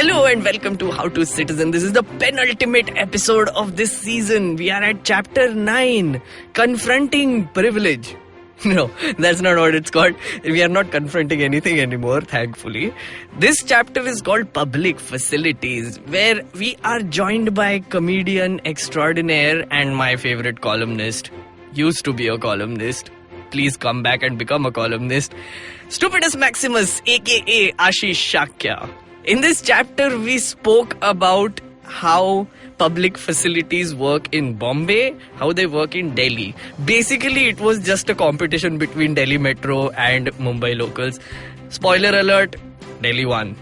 Hello and welcome to How to Citizen. This is the penultimate episode of this season. We are at chapter 9, Confronting Privilege. No, that's not what it's called. We are not confronting anything anymore, thankfully. This chapter is called Public Facilities, where we are joined by comedian extraordinaire and my favorite columnist. Used to be a columnist. Please come back and become a columnist. Stupidus Maximus, aka Ashish Shakya. In this chapter, we spoke about how public facilities work in Bombay, how they work in Delhi. Basically, it was just a competition between Delhi Metro and Mumbai locals. Spoiler alert, Delhi won.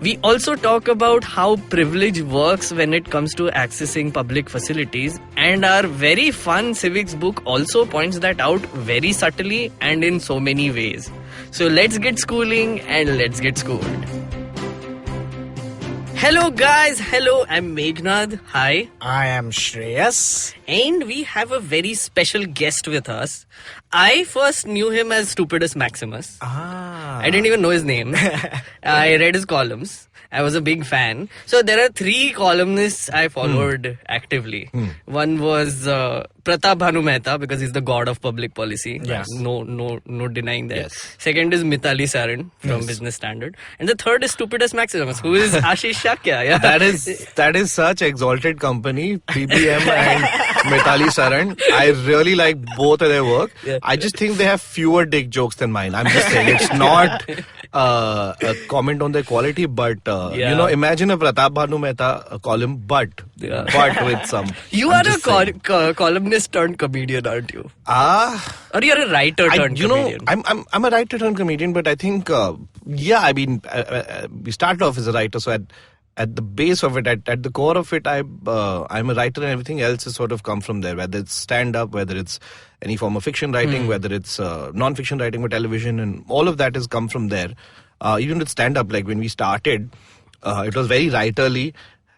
We also talk about how privilege works when it comes to accessing public facilities, and our very fun civics book also points that out very subtly and in so many ways. So let's get schooling and let's get schooled. Hello guys, hello, I'm Meghnad, hi. I am Shreyas. And we have a very special guest with us. I first knew him as Stupidus Maximus. I didn't even know his name. I read his columns. I was a big fan. So there are 3 columnists I followed actively. One was Pratap Bhanu Mehta, because he's the god of public policy. Yes. No denying that. Yes. Second is Mithali Saran from Business Standard. And the third is Stupidus Maximus, who is Ashish Shakya. Yeah. That is such exalted company, PBM and Mithali Saran. I really like both of their work. Yeah. I just think they have fewer dick jokes than mine. I'm just saying, it's not a comment on their quality, but imagine a Pratap Bhanu Mehta column, but with some. You are a columnist turned comedian, aren't you? Or you're a writer turned comedian? I'm a writer turned comedian, but I think, we started off as a writer, so at the base of it, at the core of it, I'm a writer, and everything else has sort of come from there, whether it's stand-up, whether it's any form of fiction writing, whether it's non-fiction writing for television, and all of that has come from there. Even with stand-up, like when we started, it was very writerly,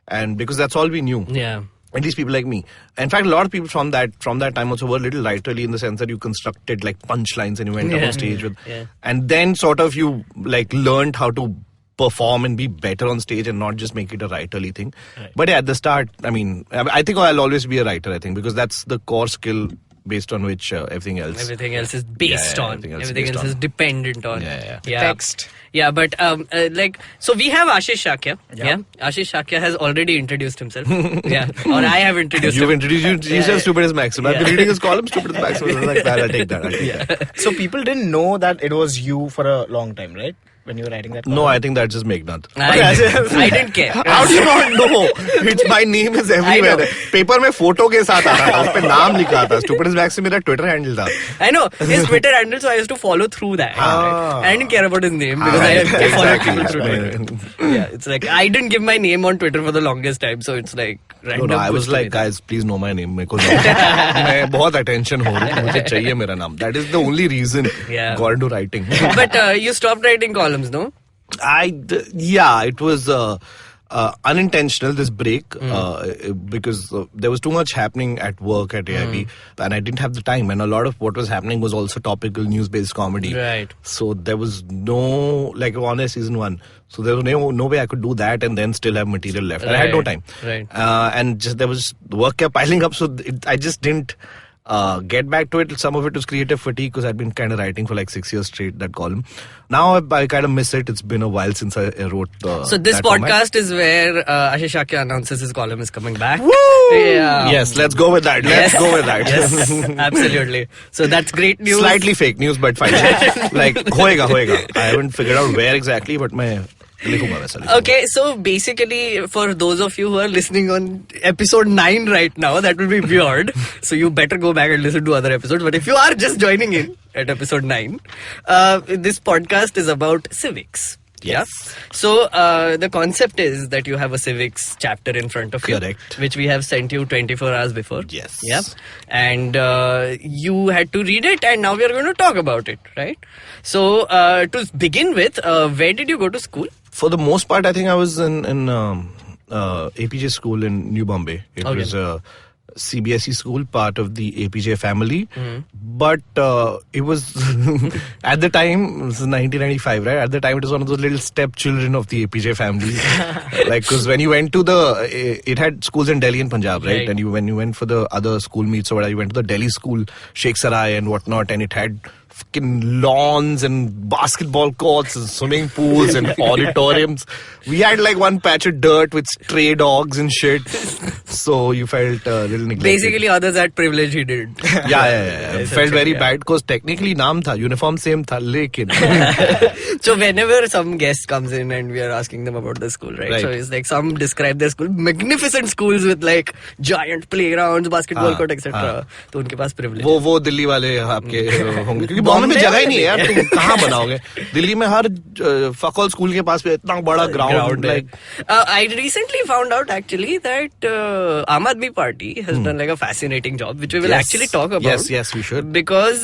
and because that's all we knew. Yeah. At least people like me. In fact, a lot of people from that time also were a little writerly, in the sense that you constructed like punchlines and you went up on stage with, and then sort of you like learned how to perform and be better on stage and not just make it a writerly thing. Right. But yeah, at the start, I think I'll always be a writer, I think, because that's the core skill based on which everything else is based on. Everything else is dependent on. Yeah. Text. Yeah, but so we have Ashish Shakya. Yeah. Ashish Shakya has already introduced himself. Or I have introduced him. You've introduced yourself, Stupidus Maximus. I've been reading his column, Stupidus Maximus. I was like, I'll take that. So people didn't know that it was you for a long time, right? When you were writing that column? No, I think that's just Meghnad. I didn't care. How do you not know? My name is everywhere. Paper में photo के साथ आ रहा था, उस पे नाम लिखा था. Stupidus Maximus मेरा Twitter handle था. I know his Twitter handle, so I used to follow through that. I didn't care about his name because I followed people through Twitter. Yeah, it's like I didn't give my name on Twitter for the longest time, so it's like random. No, I was like, guys, please know my name. मेरे को मैं बहुत attention हो रही हूँ, मुझे चाहिए मेरा नाम. That is the only reason got into writing. But you stopped writing columns, no? It was unintentional, this break, because there was too much happening at work at AIB, and I didn't have the time, and a lot of what was happening was also topical news-based comedy. Right. So there was no, like on season 1, so there was no way I could do that and then still have material left. Right. I had no time. Right. And just there was work kept piling up, so I just didn't get back to it. Some of it was creative fatigue because I'd been kind of writing for like 6 years straight, that column. Now I kind of miss it. It's been a while since I wrote so this podcast format is where Ashish Shakya announces his column is coming back. Woo! Yeah. Yes, let's go with that. Let's go with that. Yes, absolutely. So that's great news. Slightly fake news, but fine. Like, hoega. I haven't figured out where exactly, but Okay, so basically for those of you who are listening on episode 9 right now, that will be weird. So you better go back and listen to other episodes. But if you are just joining in at episode 9, this podcast is about civics. Yes. So the concept is that you have a civics chapter in front of you. Correct. Which we have sent you 24 hours before. Yes. Yeah. And you had to read it, and now we are going to talk about it, right? So to begin with, where did you go to school? For the most part, I think I was in APJ school in New Bombay. It was CBSE school, part of the APJ family. But it was at the time, this is 1995, right? At the time, it was one of those little stepchildren of the APJ family. Like, because when you went to it had schools in Delhi and Punjab, right? And when you went for the other school meets or whatever, you went to the Delhi school, Sheikh Sarai and whatnot, and it had fucking lawns and basketball courts and swimming pools and auditoriums. We had like one patch of dirt with stray dogs and shit. So you felt a little neglected. Basically, others had privilege, he did. Yeah. Felt very bad because technically naam tha, uniform same tha, lekin. So whenever some guest comes in and we are asking them about the school, right? So it's like some describe their school, magnificent schools with like giant playgrounds, basketball court, etc. तो उनके पास privilege. वो दिल्ली वाले आपके होंगे क्योंकि बॉम्बे में जगह ही नहीं है यार, तुम कहाँ बनाओगे? दिल्ली में हर फकॉल स्कूल के पास भी इतना बड़ा ground like. I recently found out actually that Aam Aadmi Party has done like a fascinating job, which we will actually talk about. Yes, we should. Because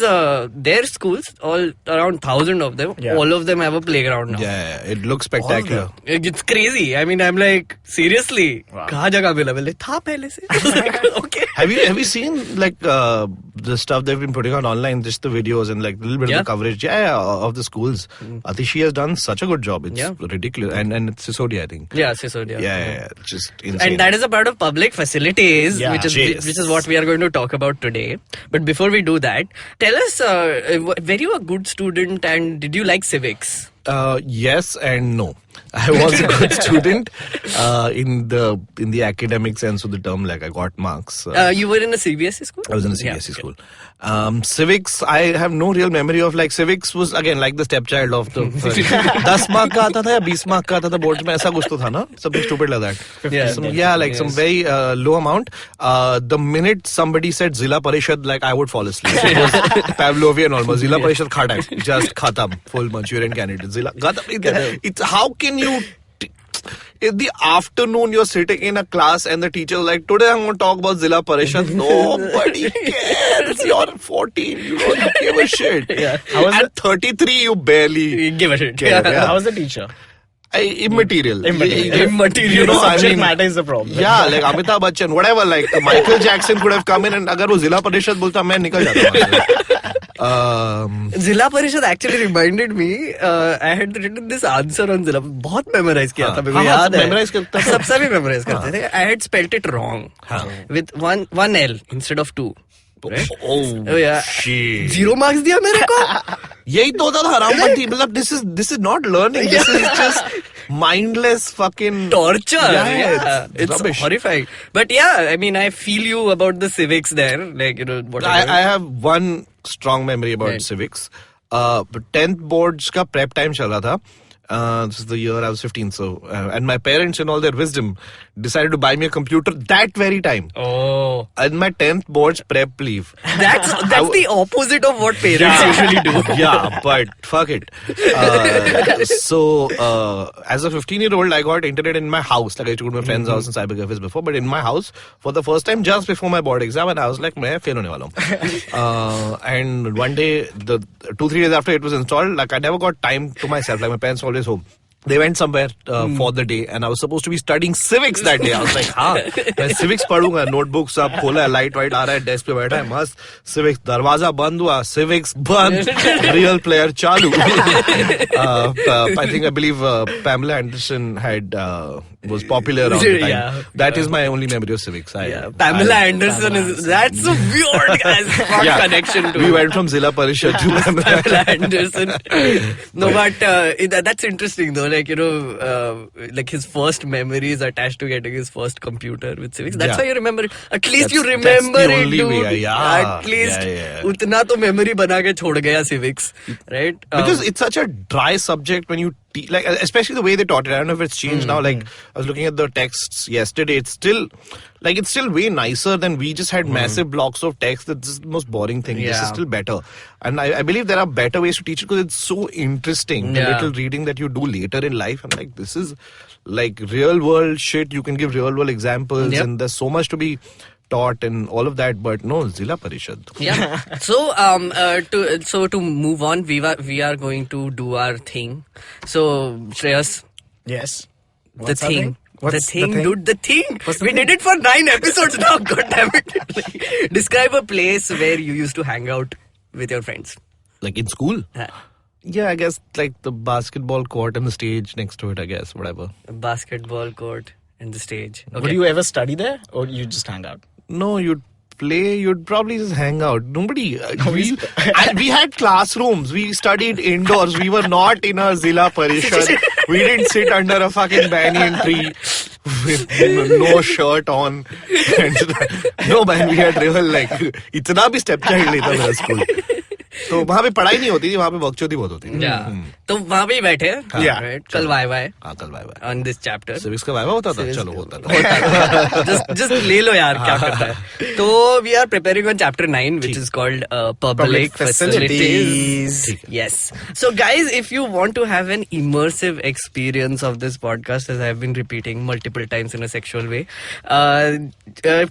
their schools, all around 1,000 of them, all of them have a playground now. Yeah, it looks spectacular. It's crazy. I mean, I'm like, seriously, कहाँ जगह available है? था पहले से. I was like, okay. Have you seen like the stuff they've been putting on online, just the videos and like a little bit of the coverage of the schools? Atishi has done such a good job. It's ridiculous. And it's Sisodia, I think. Yeah, Sisodia. Yeah, just insane. And that is a part of public facilities, which is what we are going to talk about today. But before we do that, tell us, were you a good student and did you like civics? Yes and no. I was a good student in the academic sense of the term. Like I got marks. You were in a CBSE school? I was in a CBSE school. Civics, I have no real memory of. Like civics was again like the stepchild of the 10 mark का आता था या 20 mark का आता था boards में, ऐसा कुछ तो था ना, something stupid like that. Some very low amount. The minute somebody said Zilla Parishad, like I would fall asleep. It was Pavlovian almost. Zilla Parishad khata, just khatam, full Manchurian candidate. Zilla, it's how can you? In the afternoon, you're sitting in a class and the teacher is like, today I'm going to talk about Zilla Parishad. Nobody cares. You're 14. You don't give a shit. At 33, you barely give a shit. care. How was the teacher? Immaterial. You know, subject matter is the problem. Yeah, like Amitabh Bachchan, whatever. Like Michael Jackson could have come in and agar wo Zilla Parishad bolta, main nikal jata. Zilla Parishad actually reminded me. I had written this answer on Zilla. बहुत memorize किया था, मेरे को याद है. Memorize करता था. सबसे भी memorize करते थे. I had spelt it wrong with one L instead of 2. Right? Oh yeah. Shit. 0 marks दिया मेरे को. यही तो होता था हरामपंथी. मतलब this is not learning. This is just mindless fucking torture. Yeah, it's rubbish. Horrifying. But yeah, I mean, I feel you about the civics there. Like, you know, whatever. I have one strong memory about civics. 10th boards का prep time चल रहा था. This is the year I was 15. So, and my parents, in all their wisdom, decided to buy me a computer that very time. Oh. And my 10th board's prep leave. That's the opposite of what parents usually do. Yeah, but fuck it. So, as a 15-year-old, I got internet in my house. Like I used to go to my friend's house in cyber cafes before, but in my house for the first time just before my board exam, and I was like, मैं fail होने वाला हूँ. And one day, 2-3 days after it was installed, like I never got time to myself. Like my parents always home. They went somewhere for the day and I was supposed to be studying civics that day. I was like, मैं civics पढ़ूंगा, notebook सब खोला है, light white आ रहा है, desk पे बैठा है, मस्त civics, दरवाजा बंद हुआ, civics बंद, real player चालू. I believe Pamela Anderson was popular around the time. That is my only memory of civics. Pamela Anderson that's a weird connection to. We went from Zilla Parishad to Pamela Anderson. No, but that's interesting though. Like, you know, like his first memory is attached to getting his first computer with civics. That's why you remember it. At least you remember the it, only dude. Way, At least उतना तो memory बना के छोड़ गया civics, right? Because it's such a dry subject when you like, especially the way they taught it. I don't know if it's changed now. Like I was looking at the texts yesterday. It's still way nicer than we just had massive blocks of text. That's the most boring thing. This is still better. And I believe there are better ways to teach it because it's so interesting. The little reading that you do later in life. I'm like, this is like real world shit. You can give real world examples and there's so much to be taught and all of that, but no, Zilla Parishad. Yeah. So to move on, we are going to do our thing. So Shreyas. Yes. The thing. The thing, dude, the thing. What's the We thing? did it for 9 episodes now. God damn it. Describe a place where you used to hang out with your friends. Like in school? Uh, Yeah, I guess like the basketball court and the stage next to it, I guess, whatever. A basketball court and the stage. Okay. Would you ever study there or you just hang out? No, you'd play, you'd probably just hang out. Nobody. We had classrooms. We studied indoors. We were not in a Zilla Parishad. We didn't sit under a fucking banyan tree with no shirt on. And, no, man, we had real like, इतना भी step child नहीं था मेरा school. तो वहाँ पे पढ़ाई नहीं होती थी, वहाँ पे बकचोदी बहुत होती थी. Yeah. तो वहाँ पे ही बैठे. Yeah. Right? कल वाई हाँ, कल बाय on this chapter. सिविक्स का वाइवा होता था. चलो होता था. just ले लो यार क्या करता है. तो we are preparing on chapter 9 which is called public facilities. Yes. So guys, if you want to have an immersive experience of this podcast, as I have been repeating multiple times in a sexual way,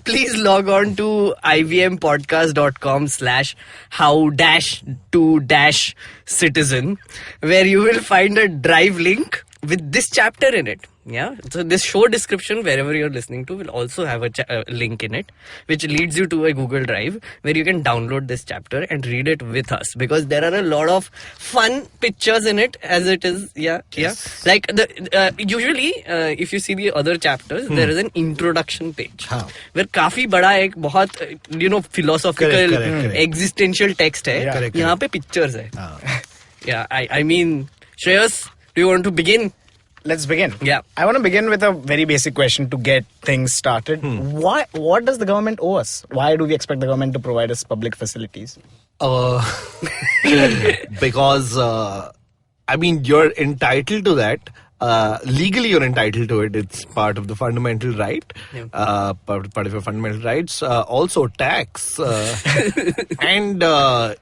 please log on to ivmpodcast.com/how-to-citizen, where you will find a drive link with this chapter in it. Yeah, so this show description, wherever you're listening to, will also have a link in it, which leads you to a Google Drive where you can download this chapter and read it with us, because there are a lot of fun pictures in it as it is. Yeah. Like the usually if you see the other chapters, there is an introduction page where काफी बड़ा एक बहुत philosophical correct. existential text है. Yeah. यहाँ पे pictures है. Yeah, I mean, Shreyas, do you want to begin? Let's begin. Yeah. I want to begin with a very basic question to get things started. What does the government owe us? Why do we expect the government to provide us public facilities? Because I mean, you're entitled to that. Legally, you're entitled to it. It's part of the fundamental right. Part of your fundamental rights. Also, tax. And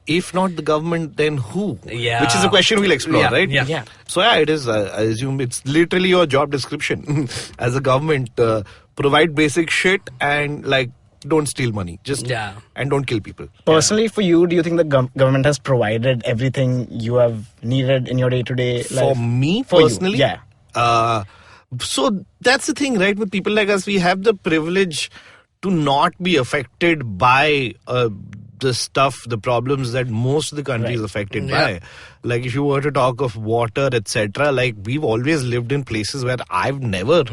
if not the government, then who? Yeah. Which is a question we'll explore, Yeah, right? yeah. So yeah, it is. I assume it's literally your job description as a government. Provide basic shit and like don't steal money. Just and don't kill people. Personally, for you, do you think the government has provided everything you have needed in your day-to-day life? For me For you, personally, yeah. So that's the thing, right? With people like us, we have the privilege to not be affected by the stuff, the problems that most of the country is affected by. Like if you were to talk of water, etc., like we've always lived in places where I've never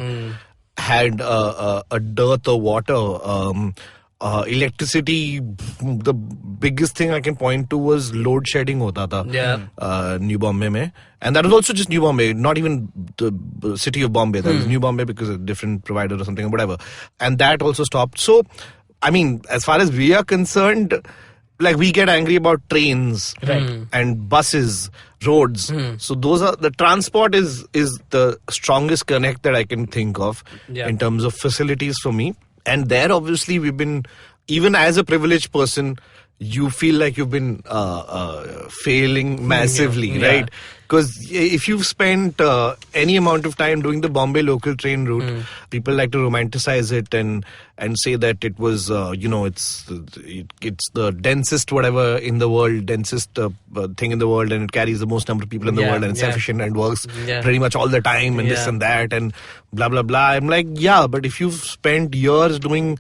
had a dearth of water. Electricity, the biggest thing I can point to was load shedding hota tha, New Bombay mein. And that was also just New Bombay, not even the city of Bombay. That was New Bombay because of a different provider or something or whatever. And that also stopped. So, I mean, as far as we are concerned, like we get angry about trains and buses, roads. So those are, the transport is the strongest connect that I can think of in terms of facilities for me. And there, obviously, we've been, even as a privileged person, you feel like you've been failing massively, right? Because if you've spent any amount of time doing the Bombay local train route, people like to romanticize it and say that it was, it's the densest whatever in the world, densest thing in the world, and it carries the most number of people in the world, and it's efficient and works pretty much all the time, and this and that, and blah, blah, blah. I'm like, yeah, but if you've spent years doing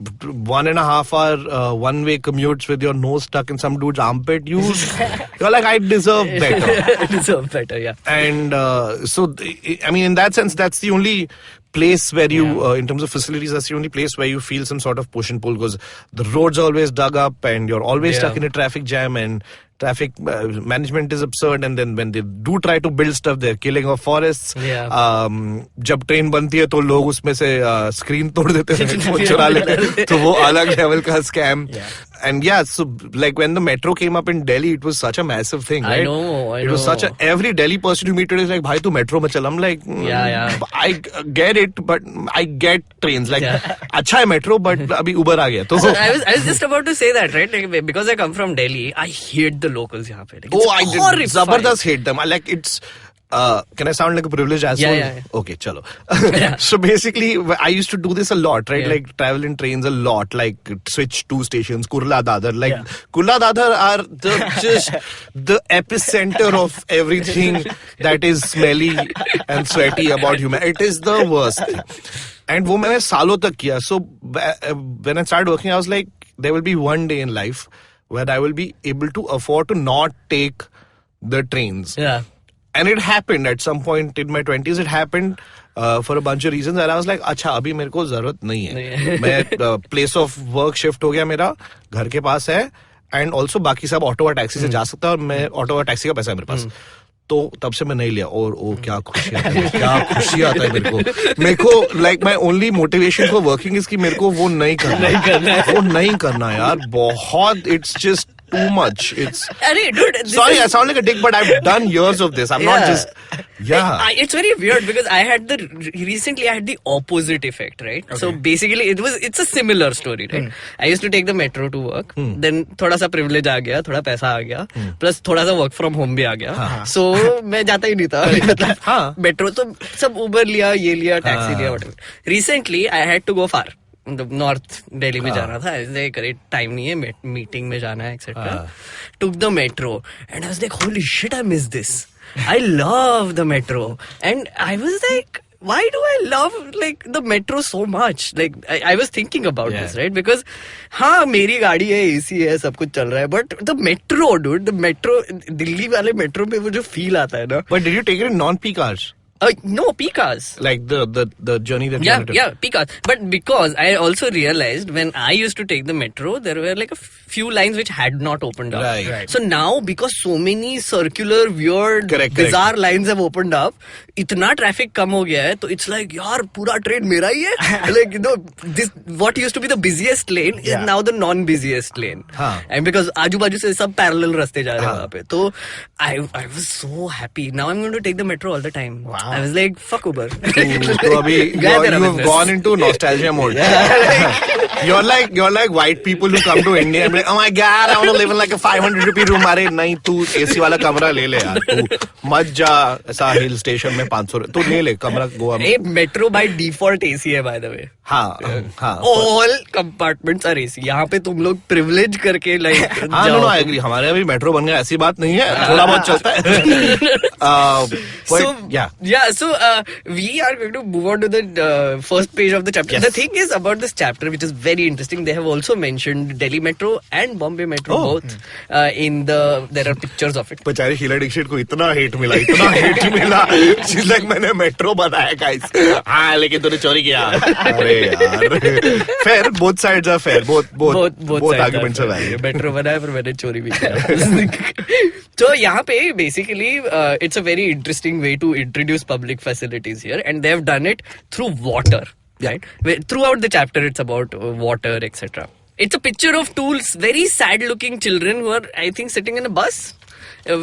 1.5 hour one-way commutes with your nose stuck in some dude's armpit, you're like, I deserve better. Yeah. And so, I mean, in that sense, that's the only place where you, in terms of facilities, that's the only place where you feel some sort of push and pull, because the roads are always dug up and you're always stuck in a traffic jam, and traffic management is absurd. And then when they do try to build stuff, they're killing off forests. जब train बनती है तो लोग उसमें से screen तोड़ देते हैं, वो चुरा लेते हैं, तो वो अलग लेवल का scam. And yeah, so like when the metro came up in Delhi, it was such a massive thing, right? I know. It was such a, every Delhi person you meet today is like, bhai tu metro mein chal. I'm like, I get it, but I get trains. Like, अच्छा है metro, but abhi Uber आ गया. So I was just about to say that, right? Like, because I come from Delhi, I hate the locals यहाँ पे. Like, I zabardast hate them. Like, it's can I sound like a privileged asshole? Yeah. Okay, chalo. So basically, I used to do this a lot, right? Like travel in trains a lot, like switch 2 stations, Kurla Dadar. Like Kurla Dadar are just the epicenter of everything that is smelly and sweaty about humanity. It is the worst thing. And वो मैंने सालों तक किया. So when I started working, I was like, there will be one day in life where I will be able to afford to not take the trains. Yeah. And it happened at some point in my 20s. It happened for a bunch of reasons. And I was like, अच्छा अभी मेरे को जरूरत नहीं है. मैं place of work shift हो गया मेरा, घर के पास है. And also बाकी सब ऑटो और टैक्सी से जा सकता है और मैं ऑटो और टैक्सी का पैसा है मेरे पास. तो तब से मैं नहीं लिया. और ओ क्या खुशी आता है, क्या खुशी आता है मेरे को. Like my only motivation for working is कि मेरे को वो नहीं करना यार. बहुत, it's just too much. It's sorry, I sound like a dick, but I've done years of this. I'm not just it's very weird because recently I had the opposite effect, right? Okay. So basically it's a similar story, right? I used to take the metro to work, then थोड़ा सा privilege आ गया, थोड़ा पैसा आ गया, plus थोड़ा सा work from home भी आ गया. So मैं जाता ही नहीं था. मतलब metro तो सब Uber लिया, ये लिया, taxi लिया, whatever. Recently I had to go far. North Delhi में जाना था. करेक्ट टाइम नहीं है, मीटिंग में जाना है etcetera. Took the metro and I was like holy shit, I miss this. I love the metro and I was like, why do I love like the metro so much? Like I was thinking about this, right? Because हाँ मेरी गाड़ी है, AC है, सब कुछ चल रहा है, but the metro, dude, the metro, Delhi वाले metro में वो जो feel आता है ना. But did you take it in non-peak hours? No, peak hours. Like the journey that you wanted. Yeah, peak hours. But because I also realized when I used to take the metro, there were like a few lines which had not opened up. Right. So now, because so many circular, weird, bizarre lines have opened up, इतना traffic कम हो गया है, तो it's like यार पूरा train मेरा ही है. Like, you know, this what used to be the busiest lane is now the non-busiest lane. And because आजू-बाजू से सब parallel रास्ते जा रहे हैं वहाँ पे, तो I was so happy. Now I'm going to take the metro all the time. Wow. I was like, fuck Uber. So abhi you have gone into nostalgia mode. You're like white people who come to India and be like, oh my god, I want to live in like a 500 rupee room. अरे नहीं, तू AC वाला कमरा ले ले यार. तू मत जा ऐसा हिल स्टेशन में 500. तू ले ले कमरा गोवा में. मेट्रो by default AC है by the way. हाँ. All compartments are AC. यहाँ पे तुम लोग privilege करके like. हाँ, no, I agree. हमारे अभी मेट्रो बन गया, ऐसी बात नहीं है. थोड़ा बहुत चलता है. So we are going to move on to the first page of the chapter. Yes. The thing is about this chapter, which is very interesting, they have also mentioned Delhi Metro and Bombay Metro both. There are pictures of it. बेचारी शीला दीक्षित को इतना hate मिला. She's like, मैंने metro बनाया guys. हाँ, लेकिन तूने चोरी किया. अरे यार. Fair, both sides are fair. Both arguments are valid. Metro बनाया पर मैंने चोरी भी किया. So यहाँ पे basically it's a very interesting way to introduce public facilities here, and they have done it through water, right? Throughout the chapter it's about water, etc. It's a picture of two very sad looking children who are, I think, sitting in a bus.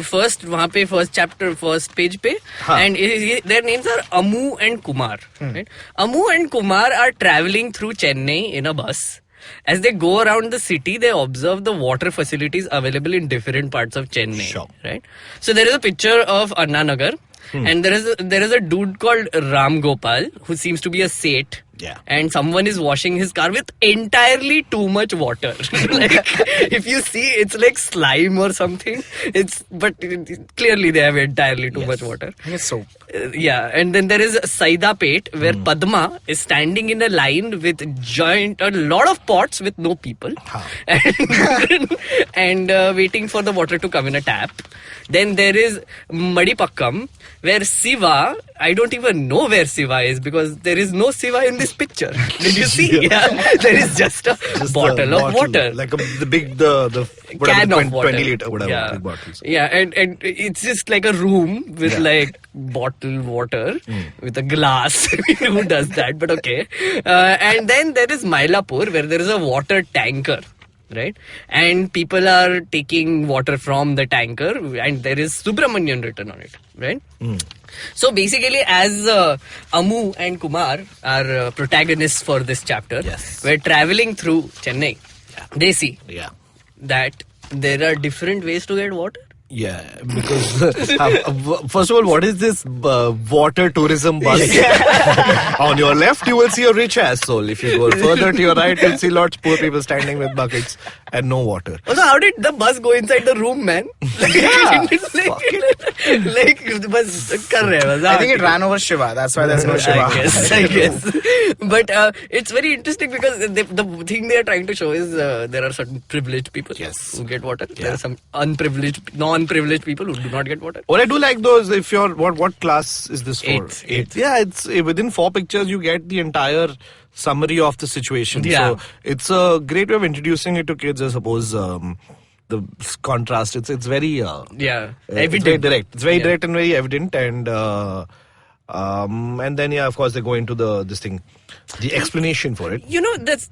First वहाँ पे first chapter first page पे, and their names are Amu and Kumar, right? Amu and Kumar are traveling through Chennai in a bus. As they go around the city, they observe the water facilities available in different parts of Chennai. Sure. Right? So there is a picture of Anna Nagar, and there is a dude called Ram Gopal who seems to be a Seth. Yeah. And someone is washing his car with entirely too much water. Like, if you see, it's like slime or something. But clearly they have entirely too much water. It's soap. And then there is Saida Pet, where Padma is standing in a line with a lot of pots with no people, and waiting for the water to come in a tap. Then there is Madipakkam, where Siva, I don't even know where Siva is because there is no Siva in this picture. Did you see? Yeah. There is just a bottle of water. Like the can of water. 20 liter, whatever. Yeah. Big bottles. Yeah, and it's just like a room with like bottled water with a glass. Who does that? But okay. And then there is Mylapur, where there is a water tanker. Right, and people are taking water from the tanker, and there is Subramanian written on it. Right. So basically, as Amu and Kumar are protagonists for this chapter, we're traveling through Chennai. They see that there are different ways to get water. Yeah, because first of all, what is this water tourism bus? On your left, you will see a rich asshole. If you go further to your right, you'll see lots of poor people standing with buckets and no water. Also, how did the bus go inside the room, man? like the bus kar rahe hai, I think it ran over Shiva. That's why there's no Shiva. I guess. But it's very interesting because the thing they are trying to show is there are certain privileged people who get water. Yeah. There are some non-privileged people who do not get water. What I do like though is if you're what class is this for? Eighth. Yeah, it's within 4 pictures you get the entire summary of the situation. Yeah. So it's a great way of introducing it to kids. I suppose the contrast. It's very Yeah, it's very direct. It's very direct and very evident, and then of course they go into this thing, the explanation for it. You know, that's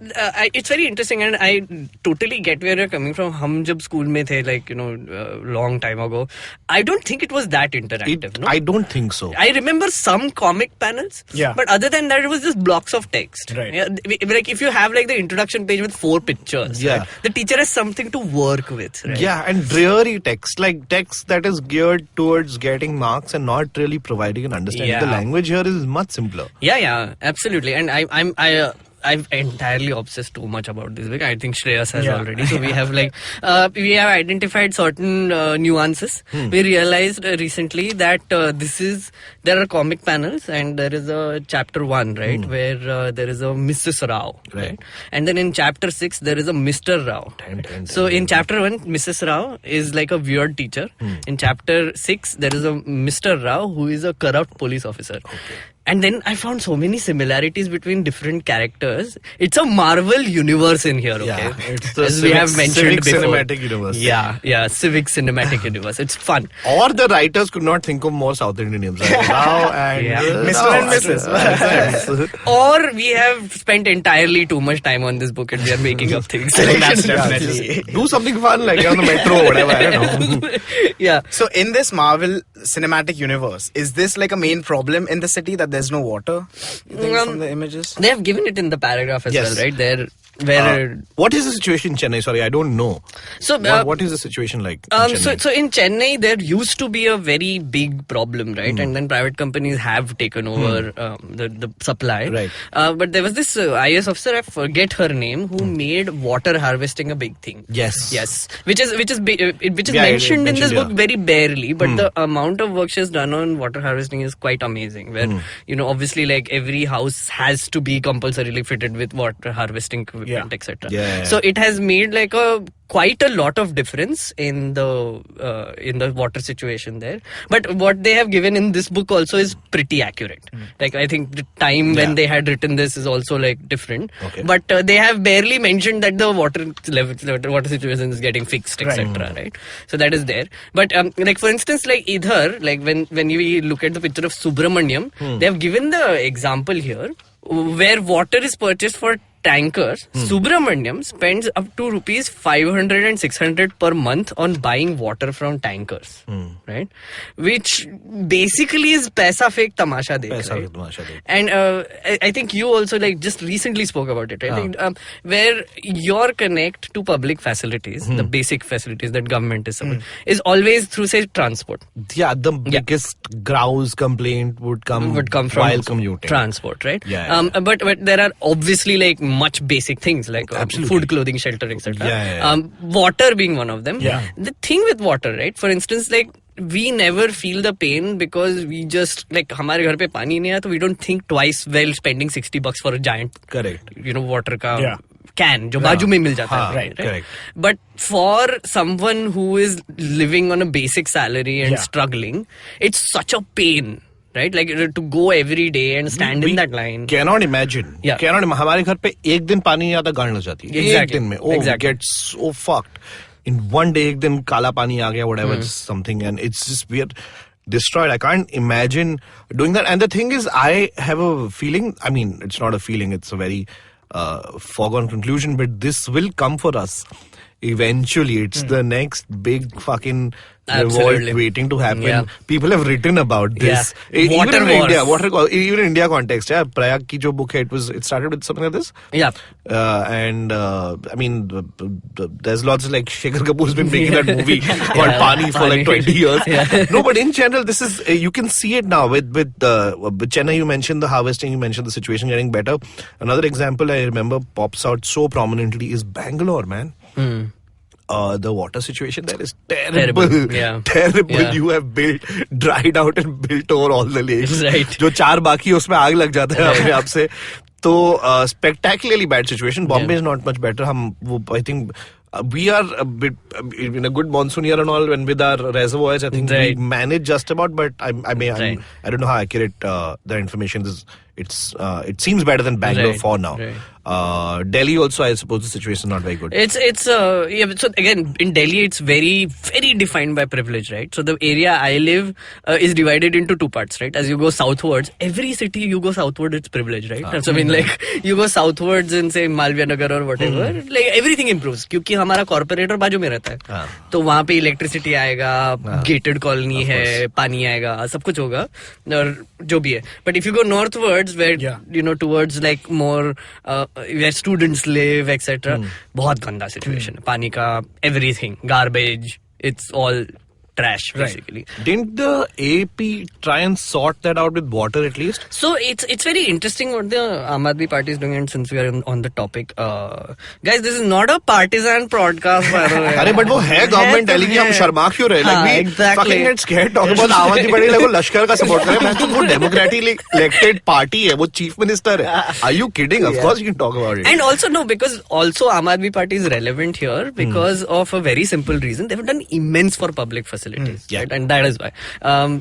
it's very interesting, and I totally get where you're coming from. Hum jab school mein the, like, long time ago, I don't think it was that interactive. No? I don't think so. I remember some comic panels, but other than that, it was just blocks of text. Right. Yeah, like if you have like the introduction page with 4 pictures, right, the teacher has something to work with. Right? Yeah, and dreary text, like text that is geared towards getting marks and not really providing an understanding. Yeah. The language here is much simpler. Yeah, absolutely. And I've entirely obsessed too much about this book. I think Shreyas has already. So we have we have identified certain nuances. We realized recently that there are comic panels, and there is a chapter 1, right, where there is a Mrs. Rao, right? And then in chapter 6 there is a Mr. Rao. So in chapter 1, Mrs. Rao is like a weird teacher. In chapter 6 there is a Mr. Rao who is a corrupt police officer. And then I found so many similarities between different characters. It's a Marvel universe in here, okay? Yeah, it's the As we have mentioned civic before. cinematic universe. Yeah, civic cinematic universe. It's fun. Or the writers could not think of more South Indian names. Like Rao and Mr. and Mrs. Or we have spent entirely too much time on this book and we are making up things. I think that's definitely. Do something fun, like on the metro or whatever. I don't know. Yeah. So in this Marvel cinematic universe, is this like a main problem in the city that there's no water? You think from the images? They have given it in the paragraph as well, right? There, where what is the situation in Chennai? Sorry, I don't know. So what is the situation like in Chennai? So in Chennai there used to be a very big problem, right? And then private companies have taken over the supply. Right. But there was this IAS officer, I forget her name, who made water harvesting a big thing. Yes. Which is mentioned in this book very barely, but the amount of work she has done on water harvesting is quite amazing. Where obviously like every house has to be compulsorily fitted with water harvesting equipment, etc. So it has made like quite a lot of difference in the water situation there. But what they have given in this book also is pretty accurate. Like I think the time when they had written this is also like different. But they have barely mentioned that the water situation is getting fixed, etc. Right? So that is there. But like for instance, like either like when we look at the picture of Subramaniam, they have given the example here where water is purchased for tankers. Subramaniam spends up to rupees 500 and 600 per month on buying water from tankers, right? Which basically is paisa fake tamasha dekh, right? And I think you also like just recently spoke about it, right? Where your connect to public facilities, the basic facilities that government is supporting, is always through say transport. Yeah, the biggest grouse complaint would come from while commuting. Transport, right? But But there are obviously like much basic things like food, clothing, shelter, etc. Water being one of them. The thing with water, right? For instance, like we never feel the pain because we just like हमारे घर पे पानी नहीं है तो we don't think twice while spending $60 for a giant water का can जो बाजू में मिल जाता है, right? Correct. But for someone who is living on a basic salary and struggling, it's such a pain. Right, like to go every day and stand in that line. Cannot imagine. हमारे घर पे एक दिन पानी नहीं आता गांड लग जाती है. एक दिन में. It gets so fucked. In one day एक दिन काला पानी आ गया, whatever, just something, and it's just weird. Destroyed. I can't imagine doing that. And the thing is, I have a feeling. I mean, it's not a feeling. It's a very foregone conclusion. But this will come for us eventually it's the next big fucking Absolutely. revolt waiting to happen. Yeah. People have written about this. Yeah. Water Even in India, wars. even in India context, yeah. Prayag ki jo book hai, it started with something like this. Yeah. I mean, there's lots of like Shekhar Kapoor's been making that movie called Pani for like 20 years. No, but in general, this is you can see it now with Chennai. You mentioned the harvesting. You mentioned the situation getting better. Another example I remember pops out so prominently is Bangalore, man. The water situation there is terrible. Yeah. Terrible. Yeah. You have dried out and built over all the lakes. Right. जो 4 बाकी है उसमें आग लग जाता है अपने आप से. तो spectacularly bad situation. Bombay is not much better. I think we are a bit in a good monsoon year and all. When with our reservoirs, I think we manage just about. But I don't know how accurate the information is. It seems better than Bangalore for now. Delhi also, I suppose the situation is not very good. So again, in Delhi, it's very, very defined by privilege, right? So the area I live is divided into 2 parts, right? As you go southwards, every city you go southward, it's privilege, right? So I mean, like you go southwards in say Malviya Nagar or whatever, like everything improves क्योंकि हमारा corporator बाजू में रहता है, तो वहाँ पे electricity आएगा, गेटेड कॉलोनी है, पानी आएगा, सब कुछ होगा और जो भी है. But if you go northwards, where you know towards like more where students live, etc. बहुत गंदा situation. पानी का everything, garbage, it's all trash basically. Didn't the AP try and sort that out with water at least? So it's very interesting what the Aam Aadmi Party is doing, and since we are on the topic, guys, this is not a partisan podcast by the way. अरे but वो है government telling कि हम शर्मा क्यों रहे? Like we fucking get scared talk about आम आदमी party, like वो लश्कर का support करे. मैं तो वो democratically elected party है, वो chief minister है. Are you kidding? Of course you can talk about it. And also no, because also Aam Aadmi Party is relevant here because of a very simple reason. They've done immense for public facilities. Right? And that is why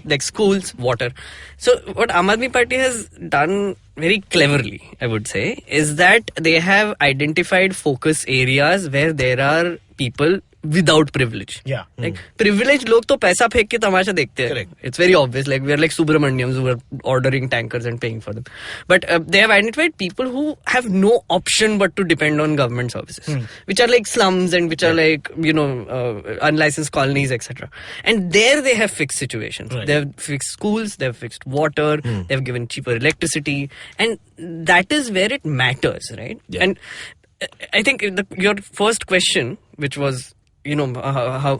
like schools, water. So what Aam Aadmi Party has done very cleverly, I would say, is that they have identified focus areas where there are people without privilege. Yeah. Like privileged लोग तो पैसा फेंक के तमाशा देखते हैं. Correct. It's very obvious. Like we are like Subramaniams who are ordering tankers and paying for them. But they have identified people who have no option but to depend on government services, which are like slums and which are like, you know, unlicensed colonies, etc. And there they have fixed situations. Right. They have fixed schools, they have fixed water, they have given cheaper electricity. And that is where it matters, right? Yeah. And I think your first question, which was, you know,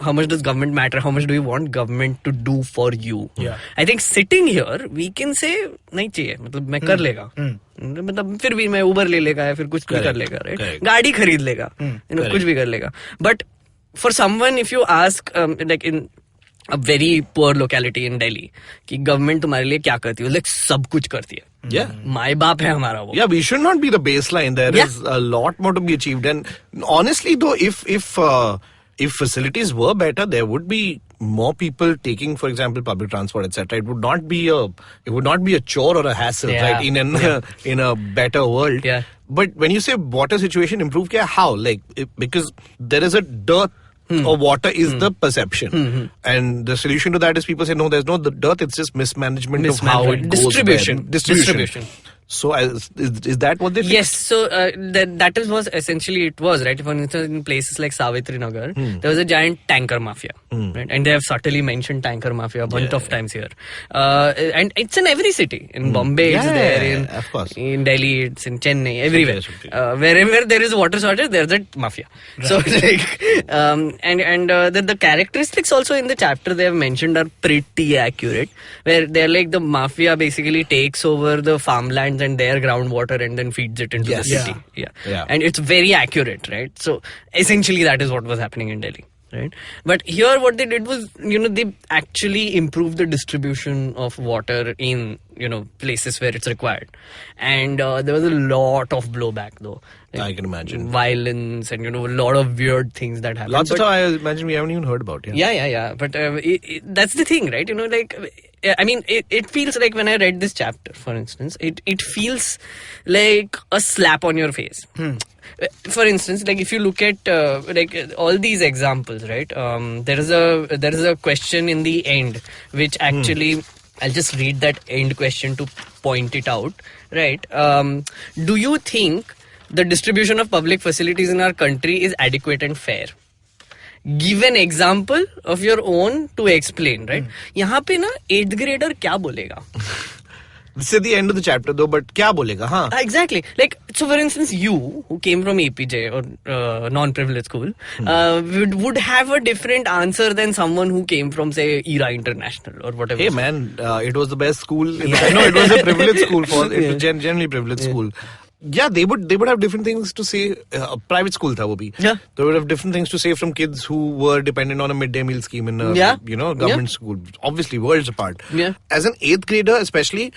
how much does government matter? How much do you want government to do for you? Yeah. I think sitting here, we can say, नहीं चाहिए, मतलब मैं कर लेगा. मतलब फिर भी मैं Uber ले लेगा या फिर कुछ भी कर लेगा, right? गाड़ी खरीद लेगा, you know, कुछ भी कर लेगा. But for someone, if you ask, like in a very poor locality in Delhi, कि government तुम्हारे लिए क्या करती है? Like सब कुछ करती है. Yeah. माँ बाप है हमारा वो. Yeah, we should not be the baseline. There is a lot more to be achieved. And honestly, though, if facilities were better, there would be more people taking, for example, public transport, etc. It would not be a chore or a hassle, right? In a better world. Yeah. But when you say water situation improve, how? Like because there is a dearth of water is the perception, and the solution to that is people say no, there's no dearth. It's just mismanagement of how it goes. Distribution. So is that what they fixed? Yes, so that is what essentially it was, right? For instance, in places like Savitri Nagar, there was a giant tanker mafia, right? And they have subtly mentioned tanker mafia a bunch of times here. And it's in every city. In Bombay, it's there. Of course. In Delhi, it's in Chennai, everywhere. Wherever there is water shortage, there's a mafia. Right. So, like, the characteristics also in the chapter they have mentioned are pretty accurate. Where they're like the mafia basically takes over the farmland and their groundwater and then feeds it into the city. Yeah. And it's very accurate, right? So essentially that is what was happening in Delhi, right? But here what they did was, you know, they actually improved the distribution of water in, you know, places where it's required. And there was a lot of blowback though. Like, I can imagine. Violence and, you know, a lot of weird things that happened. Lots of stuff I imagine we haven't even heard about. Yeah. But that's the thing, right? You know, like, I mean, it feels like when I read this chapter, for instance, it feels like a slap on your face. For instance, like if you look at like all these examples, right? There is a question in the end which actually I'll just read that end question to point it out, right? Do you think the distribution of public facilities in our country is adequate and fair? give an example of your own to explain, right? यहाँ पे ना 8th grader क्या बोलेगा? This is the end of the chapter though, but क्या बोलेगा? हाँ. Exactly. Like, so for instance, you who came from APJ or non-privileged school would have a different answer than someone who came from, say, ERA International or whatever. Hey man, it was the best school. No, it was a privileged school for it was generally privileged school. Yeah, they would have different things to say. Private school tha wo bhi. Yeah. They would have different things to say from kids who were dependent on a midday meal scheme in a government school. Obviously, worlds apart. Yeah. As an 8th grader, especially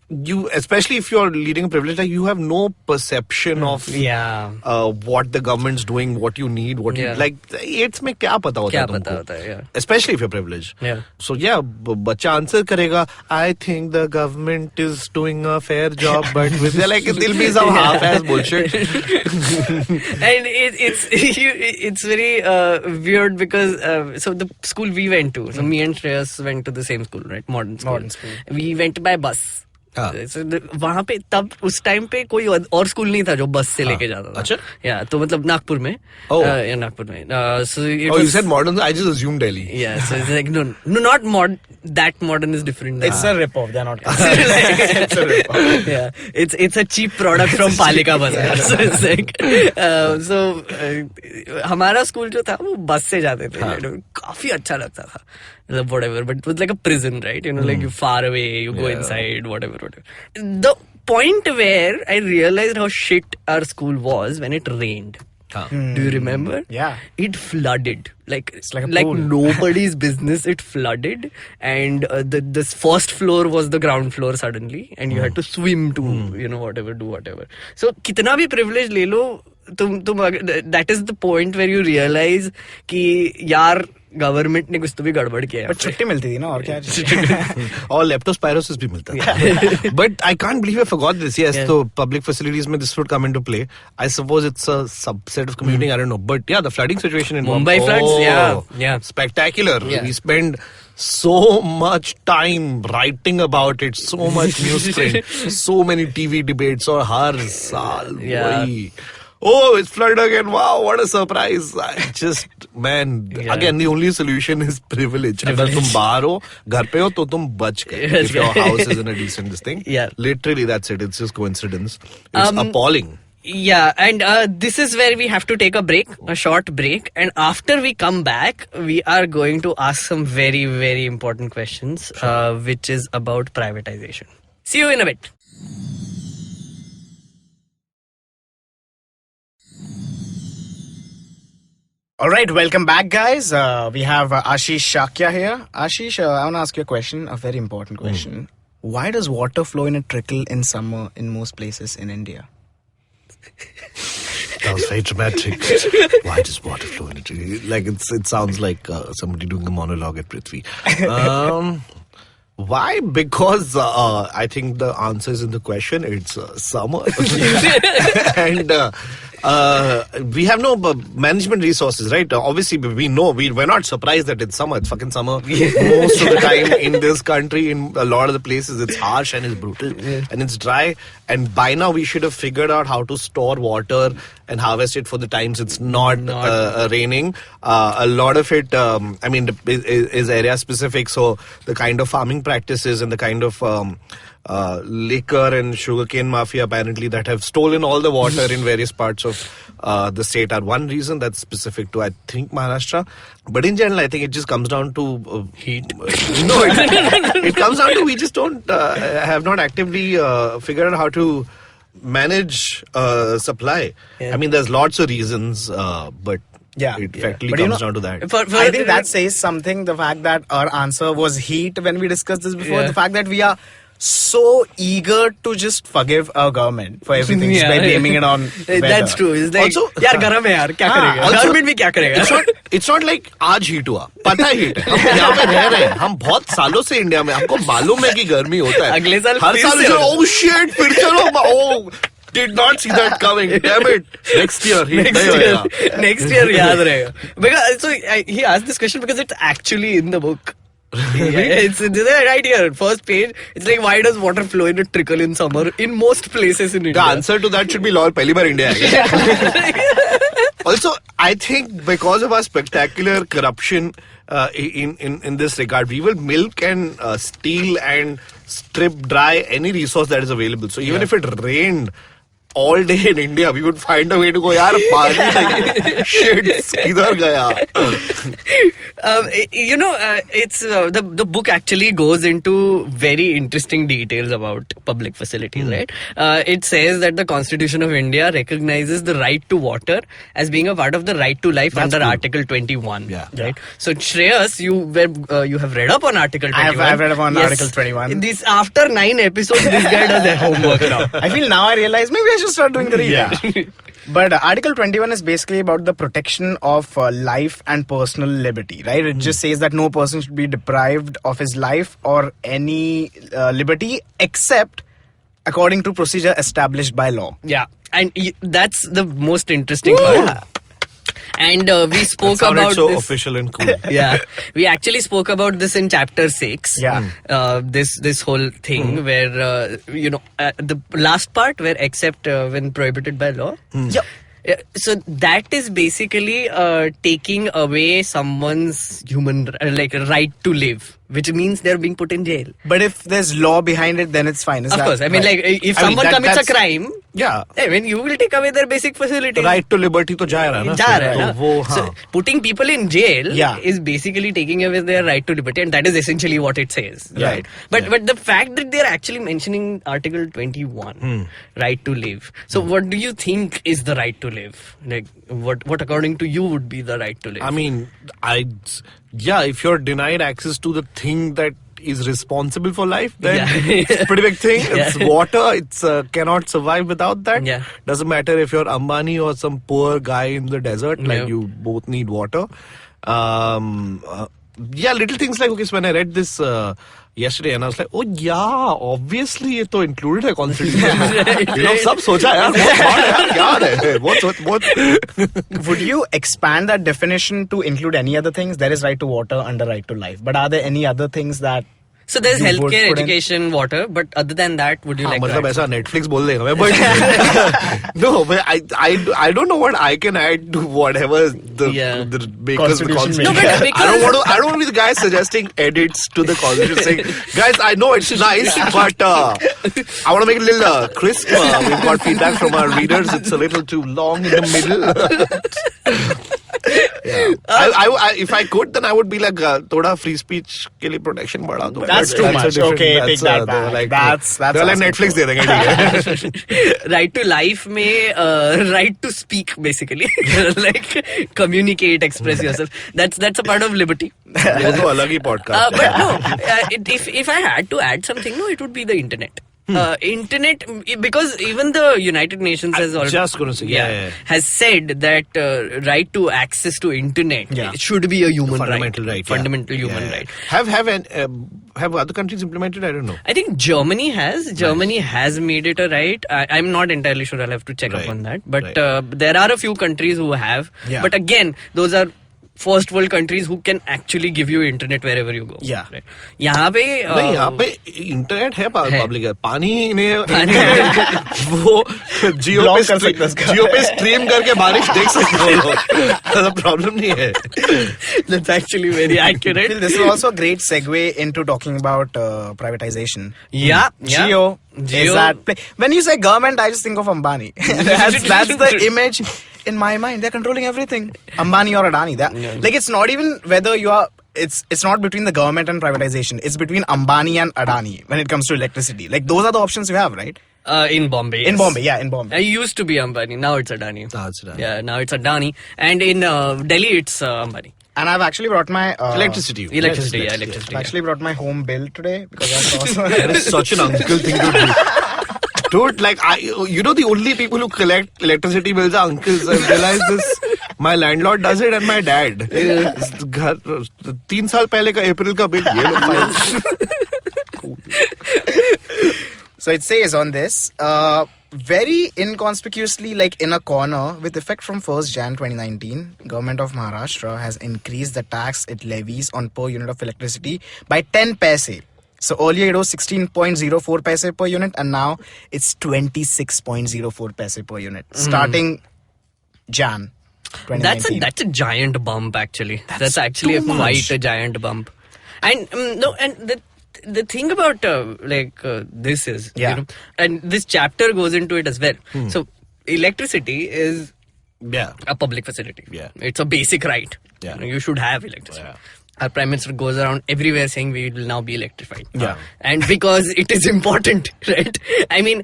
if you're leading a privileged life, you have no perception of what the government's doing, what you need, what you like. 8th mein kya pata hota hai tumko? Especially if you're privileged. Yeah. So yeah, बच्चा answer करेगा. I think the government is doing a fair job, but with like there'll be some half-ass bullshit. And it's very weird because so the school we went to, so me and Shreyas went to the same school, right? Modern school. We went by bus. वहाँ पे तब उस time पे कोई और school नहीं था जो बस से लेके जाता था. अच्छा. या तो मतलब नागपुर में. नागपुर में. So you said modern. I just assumed Delhi. Yeah. So it's like no, not modern. That modern is different. It's a rip-off. They're not. It's a rip-off. Yeah. It's a cheap product from Palika Bazaar. So it's like हमारा school जो था वो बस से जाते थे. काफी अच्छा लगता था. Whatever, but it was like a prison, right? Like you're far away, you go inside, whatever. The point where I realized how shit our school was when it rained. Do you remember? Yeah. It flooded. It's like a like pool. nobody's business. It flooded, and the first floor was the ground floor suddenly, and you had to swim to whatever. So कितना भी privilege ले लो, that is the point where you realize कि यार government ने कुछ तो भी गड़बड़ किया है. But छुट्टी मिलती थी ना और क्या. और leptospirosis भी मिलता था. But I can't believe I forgot this. Yes, so public facilities में this would come into play. I suppose it's a subset of commuting. I don't know, but yeah, the flooding situation in Mumbai floods. Yeah, spectacular. Yeah. We spend so much time writing about it, so much newsprint, so many TV debates. और हर साल वही. Oh, it's flooded again. Wow, what a surprise. Again, the only solution is privilege. अगर तुम बाहर हो, घर पे हो, तो तुम बच गए. If your house is in a decent thing. Yeah. Literally, that's it. It's just coincidence. It's appalling. Yeah, and this is where we have to take a short break. And after we come back, we are going to ask some very, very important questions, which is about privatization. See you in a bit. All right, welcome back, guys. We have Ashish Shakya here. Ashish, I want to ask you a question, a very important question. Why does water flow in a trickle in summer in most places in India? That was very dramatic. Why does water flow in a trickle? Like it sounds like somebody doing a monologue at Prithvi. Why? Because I think the answer is in the question. It's summer. And we have no management resources, right? Obviously, we know. We're not surprised that it's summer. It's fucking summer. Most of the time in this country, in a lot of the places, it's harsh and it's brutal and it's dry. And by now, we should have figured out how to store water and harvest it for the times it's not raining. A lot of it, is area specific. So the kind of farming practices and the kind of liquor and sugarcane mafia apparently that have stolen all the water in various parts of the state are one reason that's specific to, I think, Maharashtra. But in general, I think it just comes down to Heat. It comes down to we just don't have not actively figured out how to manage supply. Yeah. There's lots of reasons, but it effectively comes down to that. I think that says something. The fact that our answer was heat when we discussed this before. Yeah. The fact that we are so eager to just forgive our government for everything just by blaming it on weather. That's true. It's like, Also, यार गरम है यार क्या करेगा? also, Government भी क्या करेगा? It's not like आज हीट हुआ. पता है हीट है. हम यहाँ पे रह रहे हैं. हम बहुत सालों से इंडिया में. हमको मालूम है कि गर्मी होता है. अगले साल हर फिर साल से होगा. oh shit फिर चलो. Oh, did not see that coming. Damn it. Next year. Next year याद रहेगा. Because he asked this question because it's actually in the book. It's right here, first page. It's like, why does water flow in a trickle in summer in most places in India? The answer to that should be lol. पहली बार India आ गया. Also, I think because of our spectacular corruption in this regard, we will milk and steal and strip dry any resource that is available. So even if it rained all day in India, we would find a way to go, yaar, paani nahi, shit, kidhar gaya? It's the book actually goes into very interesting details about public facilities, right? It says that the Constitution of India recognizes the right to water as being a part of the right to life under Article 21. Yeah. Right. So Shreyas, you have read up on Article 21. I've read up on Article 21. This after 9 episodes, this guy does their homework now. I feel now I realize maybe I should start doing the reading. Yeah. But Article 21 is basically about the protection of life and personal liberty, right? It just says that no person should be deprived of his life or any liberty except according to procedure established by law. Yeah, and that's the most interesting part. And we spoke That sounded about so this. official and cool. Yeah, we actually spoke about this in chapter 6. Yeah. This whole thing where the last part where except when prohibited by law. Yep. Yeah, so that is basically taking away someone's human right to live, which means they're being put in jail. But if there's law behind it, then it's fine. Of course, I mean, right? if I mean, someone commits a that's- crime, Yeah. I mean, you will take away their basic facilities. Right to liberty to जा रहा है ना. जा रहा है ना? तो वो, So हाँ. putting people in jail Yeah. is basically taking away their right to liberty, and that is essentially what it says. Yeah. Right. But the fact that they're actually mentioning Article 21, right to live. So what do you think is the right to live? Like what according to you would be the right to live? I mean, if you're denied access to the thing that is responsible for life, then Yeah. it's a pretty big thing. Yeah. It's water. It's cannot survive without that. Yeah. Doesn't matter if you're Ambani or some poor guy in the desert. Like Yeah. you both need water. Little things like when I read this yesterday, and I was like, oh yeah, obviously ये तो included है constitution में. You know, सब सोचा यार, बहुत smart है यार, क्या है? What? Would you expand that definition to include any other things? There is right to water under right to life. But are there any other things that so there's you would healthcare, put in? education, water, but other than that, would you like to मतलब add ऐसा Netflix बोल देगा मैं, but no, but I don't know what I can add to whatever the makers of the Constitution constitution. makes. No, but I don't want to be the guy suggesting edits to the constitution saying, guys, I know it's nice, but I want to make it a little crisp. We've got feedback from our readers. It's a little too long in the middle. Yeah. I if I could, then I would be like, thoda free speech के लिए protection बढ़ा दो. That's But too a much. different- Okay, that's, take that they were back. like, That's they were like asking Netflix for दे देंगे, ठीक है. right to life में right to speak basically like communicate, express yourself. That's a part of liberty. वो तो अलग ही podcast But है. no, if I had to add something, no, it would be the internet. Internet, because even the United Nations has already just gonna say, yeah. has said that right to access to internet should be a human Fundamental right, yeah. fundamental human Yeah. right. Have other countries implemented? I don't know. I think Germany has made it a right. I'm not entirely sure. I'll have to check up Right. on that. But Right. there are a few countries who have. Yeah. But again, those are first world countries who can actually give you internet wherever you go. Yeah. Right. यहाँ पे नहीं, यहाँ पे internet है public है, पानी ने पानी वो जियो Block पे कर सकते हैं उसका। जियो पे स्ट्रीम करके बारिश देख सकते हो लोग. प्रॉब्लम नहीं है. That's actually very accurate. Phil, this is also a great segue into talking about privatization. Yeah. Geo is at play. When you say government, I just think of Ambani. that's the image in my mind. They're controlling everything. Ambani or Adani. Like it's not even whether you are. It's not between the government and privatization. It's between Ambani and Adani when it comes to electricity. Like those are the options you have, right? In Bombay. In yes. Bombay, yeah, in Bombay. I used to be Ambani. Now it's Adani. Now it's Adani. Yeah, now it's Adani. And in Delhi, it's Ambani. And I've actually brought my Electricity. Electricity. I've actually brought my home bill today because I saw. That is such an uncle thing to do. Dude, like the only people who collect electricity bills are uncles. I've realized this. My landlord does it and my dad. घर 3 साल पहले का अप्रैल का bill ये लोग file. So it says on this, very inconspicuously, like in a corner, with effect from 1st Jan 2019, Government of Maharashtra has increased the tax it levies on per unit of electricity by 10 paise. So earlier it was 16.04 paise per unit, and now it's 26.04 paise per unit, starting Jan. 2019. That's a giant bump actually. That's actually quite a giant bump. And the thing about this is, Yeah. and this chapter goes into it as well. So electricity is Yeah. a public facility. Yeah. It's a basic right. Yeah. You should have electricity. Yeah. Our Prime Minister goes around everywhere saying we will now be electrified. Yeah. And because it is important, right? I mean,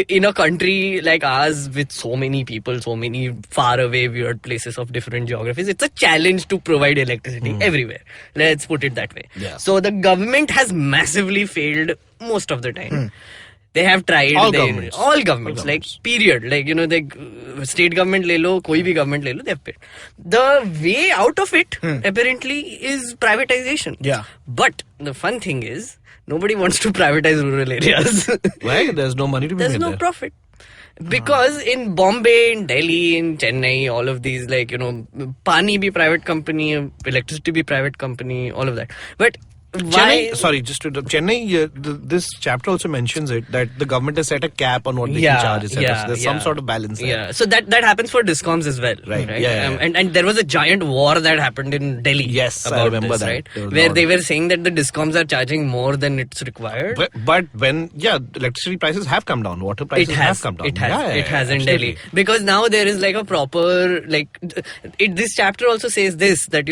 in a country like ours with so many people, so many far away, weird places of different geographies, it's a challenge to provide electricity everywhere. Let's put it that way. Yeah. So the government has massively failed most of the time. They have tried. All governments. All governments, like period. Like, state government le lo, koi bhi government le lo, they've failed. The way out of it, apparently, is privatization. Yeah. But the fun thing is, nobody wants to privatize rural areas. Why? There's no money to be There's made no there. profit. Because in Bombay, in Delhi, in Chennai, all of these, Pani be private company, electricity be private company, all of that. But why? Chennai, sorry, just to Chennai, this chapter also mentions it that the government has set a cap on what they can charge, etc. So there's some sort of balance there. Yeah, so that happens for discoms as well, Right. Yeah. And there was a giant war that happened in Delhi. Yes, I about remember this, that. right? There was Where lot they of- were saying that the discoms are charging more than it's required. But when electricity prices have come down, water prices have come down. It has. Yeah, It has in absolutely. Delhi, because now there is like a proper this chapter also says this, that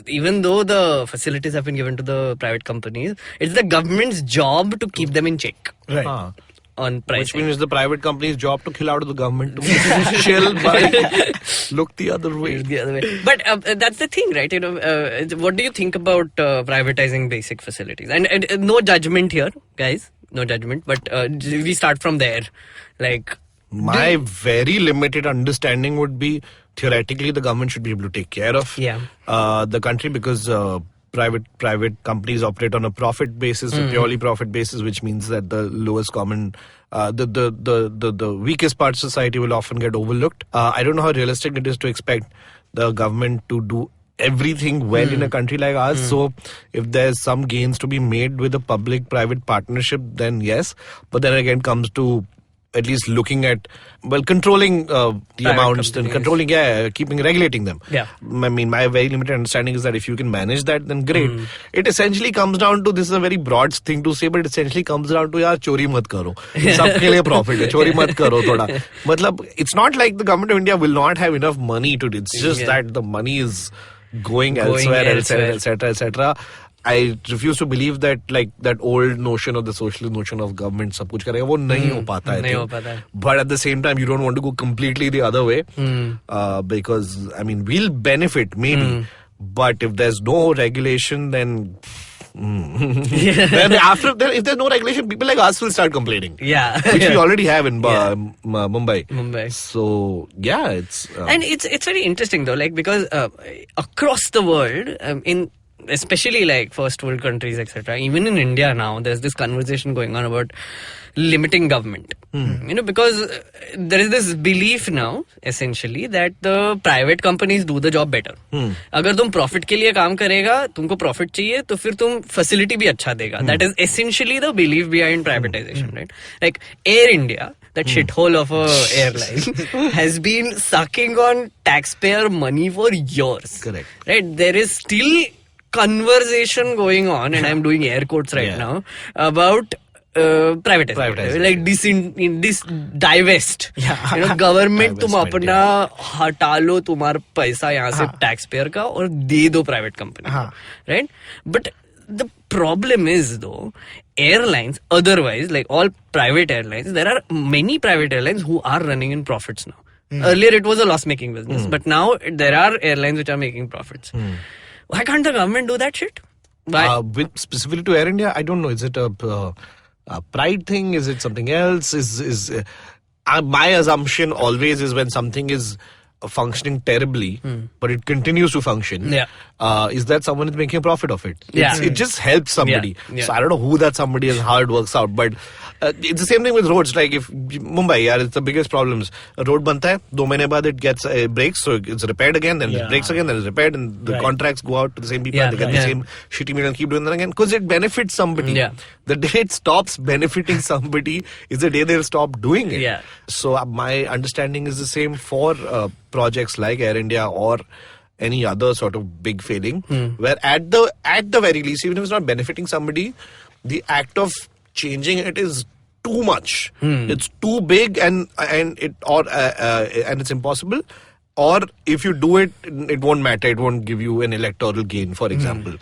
even though the facilities have been given to the private companies, it's the government's job to keep them in check Right. on Which pricing. means the private company's job to kill out of the government to chill by look the other way. The other way. But that's the thing, right? What do you think about privatizing basic facilities? And no judgment here, guys. No judgment. But we start from there. My very limited understanding would be theoretically the government should be able to take care of the country, because private companies operate on a profit basis, a purely profit basis, which means that the lowest common the weakest part of society will often get overlooked. I don't know how realistic it is to expect the government to do everything well in a country like ours. So if there's some gains to be made with a public-private partnership, then yes. But then again comes to at least looking at, controlling the amounts and controlling, regulating them. Yeah. I mean, my very limited understanding is that if you can manage that, then great. It essentially comes down to, this is a very broad thing to say, but it essentially comes down to, yaar, chori mat karo. Sabke liye profit hai, chori mat karo thoda. Matlab, it's not like the government of India will not have enough money to do. It's just that the money is going elsewhere, etc. I refuse to believe that that old notion of the socialist notion of government sab kuch karega, wo nahi ho pata hai. Nahi ho pata hai. But at the same time, you don't want to go completely the other way, because I mean, we'll benefit maybe, but if there's no regulation, then then if there's no regulation, people like us will start complaining. Yeah. Which we already have in Mumbai. Mumbai. So yeah, it's And it's very interesting though, because across the world, in especially first world countries, etc., even in India now, there's this conversation going on about limiting government. Because there is this belief now, essentially, that the private companies do the job better. अगर तुम profit के लिए काम करेगा, तुमको profit चाहिए, तो फिर तुम facility भी अच्छा देगा. That is essentially the belief behind privatization, right? Like Air India, that shithole of a airline, has been sucking on taxpayer money for years. Correct. Right? There is still conversation going on, and I'm doing air quotes right now, about privatization. Like divest. Government तुम अपना हटा लो तुम्हारा पैसा यहाँ से taxpayer का और दे दो private company. Right? But the problem is though, airlines, otherwise, like all private airlines, there are many private airlines who are running in profits now. Earlier it was a loss-making business, but now there are airlines which are making profits. Why can't the government do that shit? Why? With specifically to Air India, I don't know. Is it a pride thing? Is it something else? My assumption always is when something is functioning terribly, but it continues to function. is that someone is making a profit of it. Yeah. It just helps somebody. Yeah. So I don't know who that somebody is, how it works out, but it's the same thing with roads. Like if Mumbai, yeah, it's the biggest problems. A road banta hai, 2 mahine baad it gets breaks, so it's repaired again, then it breaks again, then it's repaired, and the contracts go out to the same people, and they get the same shitty meal and keep doing that again because it benefits somebody. Yeah. The day it stops benefiting somebody is the day they'll stop doing it. Yeah. So my understanding is the same for projects like Air India or any other sort of big failing, where at the very least, even if it's not benefiting somebody, the act of changing it is too much. It's too big and it's impossible. Or if you do it, it won't matter. It won't give you an electoral gain, for example.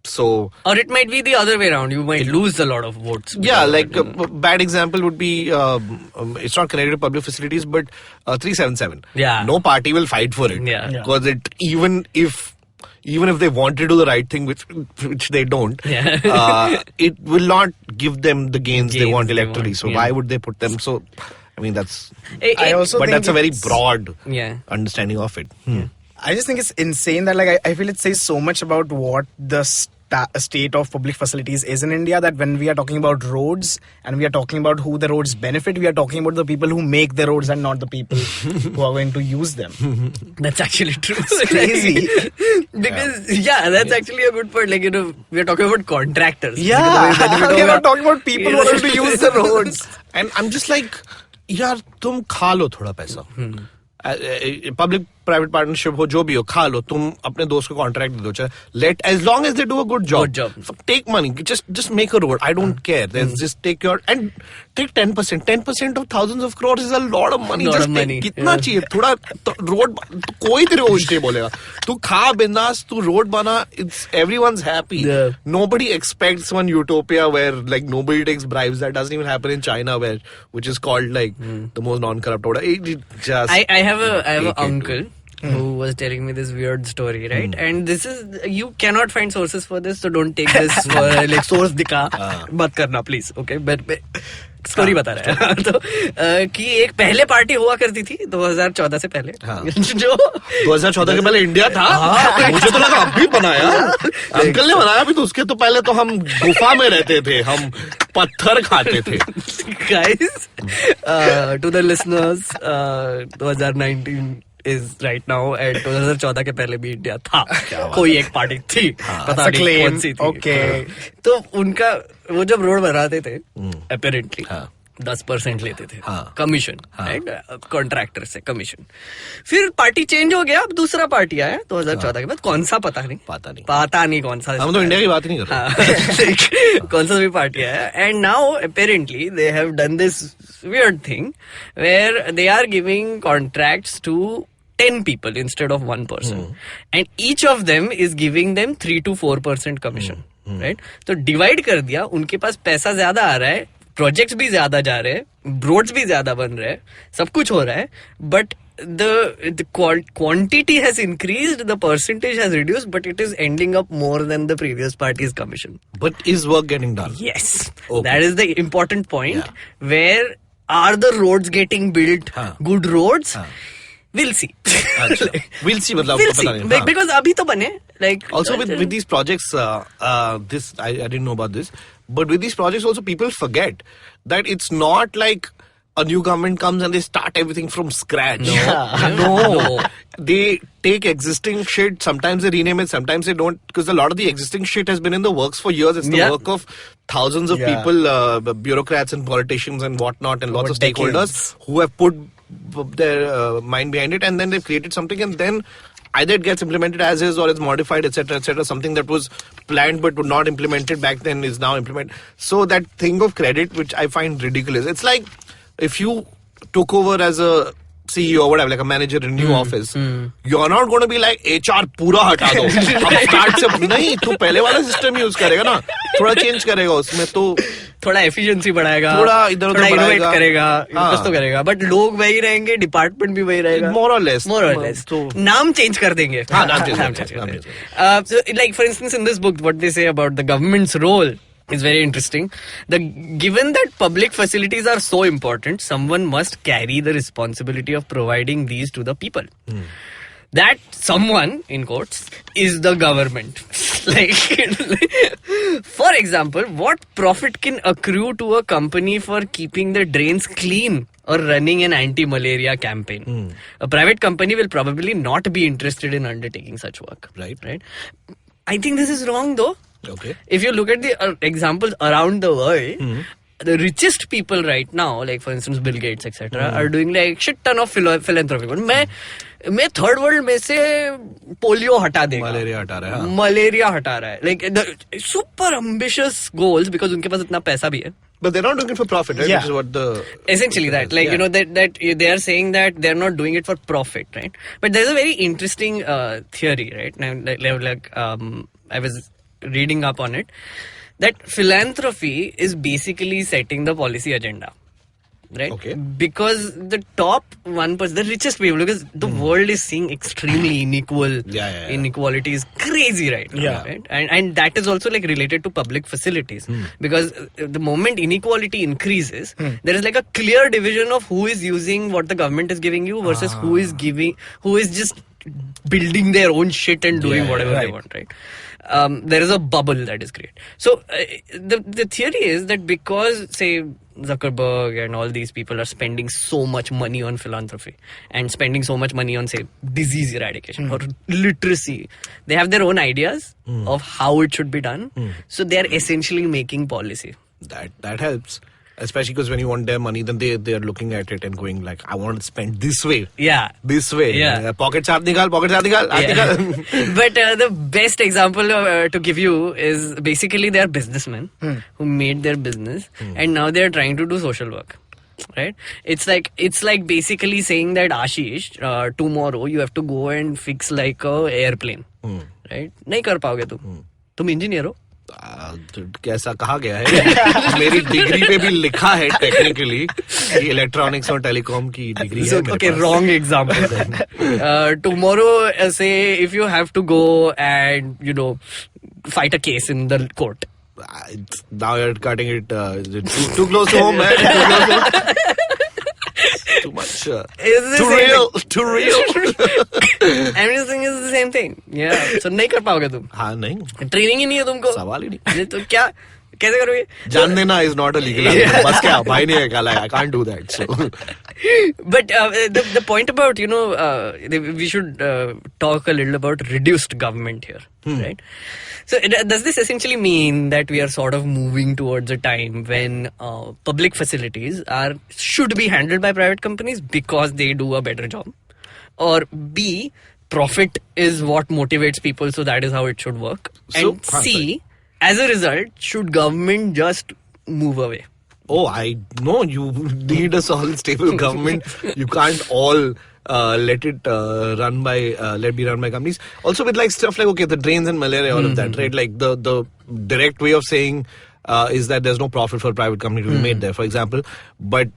So, or it might be the other way around. You might lose a lot of votes. Yeah, like a bad example would be it's not connected to public facilities, but 377. Yeah, no party will fight for it. Yeah, because it even if they want to do the right thing, which they don't, it will not give them the gains they want electorally. So why would they put them? So, I mean, that's. But that's a very broad understanding of it. I just think it's insane that I feel it says so much about what the state of public facilities is in India, that when we are talking about roads and we are talking about who the roads benefit, we are talking about the people who make the roads and not the people who are going to use them. That's actually true. It's crazy. Because that's actually a good point. Like, we are talking about contractors. We are not talking about people who are going to use the roads. And I'm just like, yaar, tum kha lo thoda paisa. Public private partnership ho, jo bhi ho, kha lo, tum apne dost ko contract de do, let, as long as they do a good job. Take money, just make a road. I don't care. Just take 10%. 10% of thousands of crores is a lot of money. Just take kitna chahiye, thoda road, koi tere ko ulte bolega. Tu kha bindas, tu road bana, it's everyone's happy. Nobody expects one utopia where like nobody takes bribes. That doesn't even happen in China, which is called like the most non-corrupt order. I have an uncle who was telling me this weird story, right? And this is, you cannot find sources for this, so don't take this for like source dikha. Mat karna, please. Okay, but story बता रहा है तो कि एक पहले party हुआ करती थी 2014 से पहले जो 2014 के पहले इंडिया था मुझे तो लगा अभी बनाया अंकल ने बनाया अभी तो उसके तो पहले तो हम गुफा में रहते थे हम पत्थर खाते थे guys to the listeners 2019 is right now and 2014 के पहले भी इंडिया था कोई एक पार्टी थी पता नहीं कौन सी थी तो उनका वो जब रोड बनाते थे apparently 10% लेते थे कमीशन कॉन्ट्रैक्टर से कमीशन फिर पार्टी चेंज हो गया अब दूसरा पार्टी आया 2014 के बाद कौन सा पता नहीं कौन सा हम तो इंडिया की बात नहीं कर रहे कौन सा भी पार्टी आया and now apparently they have done this weird thing where they are giving contracts to 10 people instead of one person and each of them is giving them 3 to 4% commission right तो divide कर दिया उनके पास पैसा ज्यादा आ रहा है projects भी ज्यादा जा रहे हैं रोड्स भी ज्यादा बन रहे हैं सब कुछ हो रहा है but the quantity has increased, the percentage has reduced, but it is ending up more than the previous party's commission. But is work getting done? Yes. Okay. That is the important point. Yeah. Where are the roads getting built? Good roads? We'll see. We'll see. We'll see. Because abhi to bane. Like also with these projects, this I didn't know about this, but with these projects also people forget that it's not like a new government comes and they start everything from scratch. No. They take existing shit. Sometimes they rename it. Sometimes they don't. Because a lot of the existing shit has been in the works for years. It's the work of thousands of people, bureaucrats and politicians and whatnot, and lots of stakeholders who have put their mind behind it, and then they've created something, and then either it gets implemented as is or it's modified, etc., etc. Something that was planned but not implemented back then is now implemented. So that thing of credit, which I find ridiculous. It's like if you took over as a CEO or whatever, like a manager in a new office, you're not going to be like HR पूरा हटा दो. अब start से नहीं, तू पहले वाला system use करेगा ना, थोड़ा change करेगा उसमें तो थोड़ा efficiency बढ़ाएगा, थोड़ा इधर-उधर innovate करेगा, कुछ तो करेगा, but लोग वही रहेंगे, department भी वही रहेगा. More or less. तो नाम change कर देंगे. हाँ, नाम change कर देंगे. So, like for instance, in this book, what they say about the government's role is very interesting. Given that public facilities are so important, someone must carry the responsibility of providing these to the people. that someone, in quotes, is the government. Like, for example, what profit can accrue to a company for keeping the drains clean or running an anti-malaria campaign? A private company will probably not be interested in undertaking such work. Right. I think this is wrong though. Okay. If you look at the examples around the world, the richest people right now, like for instance Bill Gates, etc., are doing like shit ton of philanthropy. But मैं third world में से polio हटा देगा, malaria हटा रहा है, like the super ambitious goals because उनके पास इतना पैसा भी है. But they're not doing it for profit, right? Yeah. Which is what the essentially that, like, you know, that they are saying that they're not doing it for profit, right? But there's a very interesting theory, right? Now, like I was reading up on it, that philanthropy is basically setting the policy agenda, right? Okay. Because the top 1%, the richest people, because the world is seeing extremely unequal inequality is crazy right now, right? And that is also like related to public facilities, because the moment inequality increases, there is like a clear division of who is using what the government is giving you versus who is just building their own shit and doing whatever they want, right? There is a bubble that is created. So the theory is that because, say, Zuckerberg and all these people are spending so much money on philanthropy and spending so much money on, say, disease eradication or literacy, they have their own ideas of how it should be done. So they are essentially making policy. That helps. Especially because when you want their money, then they are looking at it and going like, I want to spend this way. Yeah. This way. Yeah. Pocket se nikal. But the best example to give you is basically they are businessmen who made their business and now they are trying to do social work. Right? It's like basically saying that Ashish, tomorrow you have to go and fix like a airplane. Right? नहीं कर पाओगे तुम engineer हो. कैसा कहा गया है मेरी डिग्री पे भी लिखा है टेक्निकली कि इलेक्ट्रॉनिक्स और टेलीकॉम की डिग्री है मेरे okay, pass. wrong example. Tomorrow, say if you have to go and, you know, fight a case in the court. Now you're cutting it too close to home, man. Too close to home. Too much. Too real. I'm just saying it's the same thing. Yeah. So नहीं कर पाओगे तुम. हाँ नहीं. Training ही नहीं है तुमको. सवाल ही नहीं. तो क्या कैसे करोगे? जान देना is not a legal argument. बस क्या भाई ने निकाला है. I can't do that. So. But the point about, you know, we should talk a little about reduced government here, right? So does this essentially mean that we are sort of moving towards a time when public facilities should be handled by private companies because they do a better job? Or B, profit is what motivates people, so that is how it should work? And C, as a result, should government just move away? Oh, I know you need a solid, stable government. You can't all let it run by companies. Also with like stuff like, okay, the drains and malaria, all of that, right? Like the direct way of saying is that there's no profit for a private company to be made there, for example. But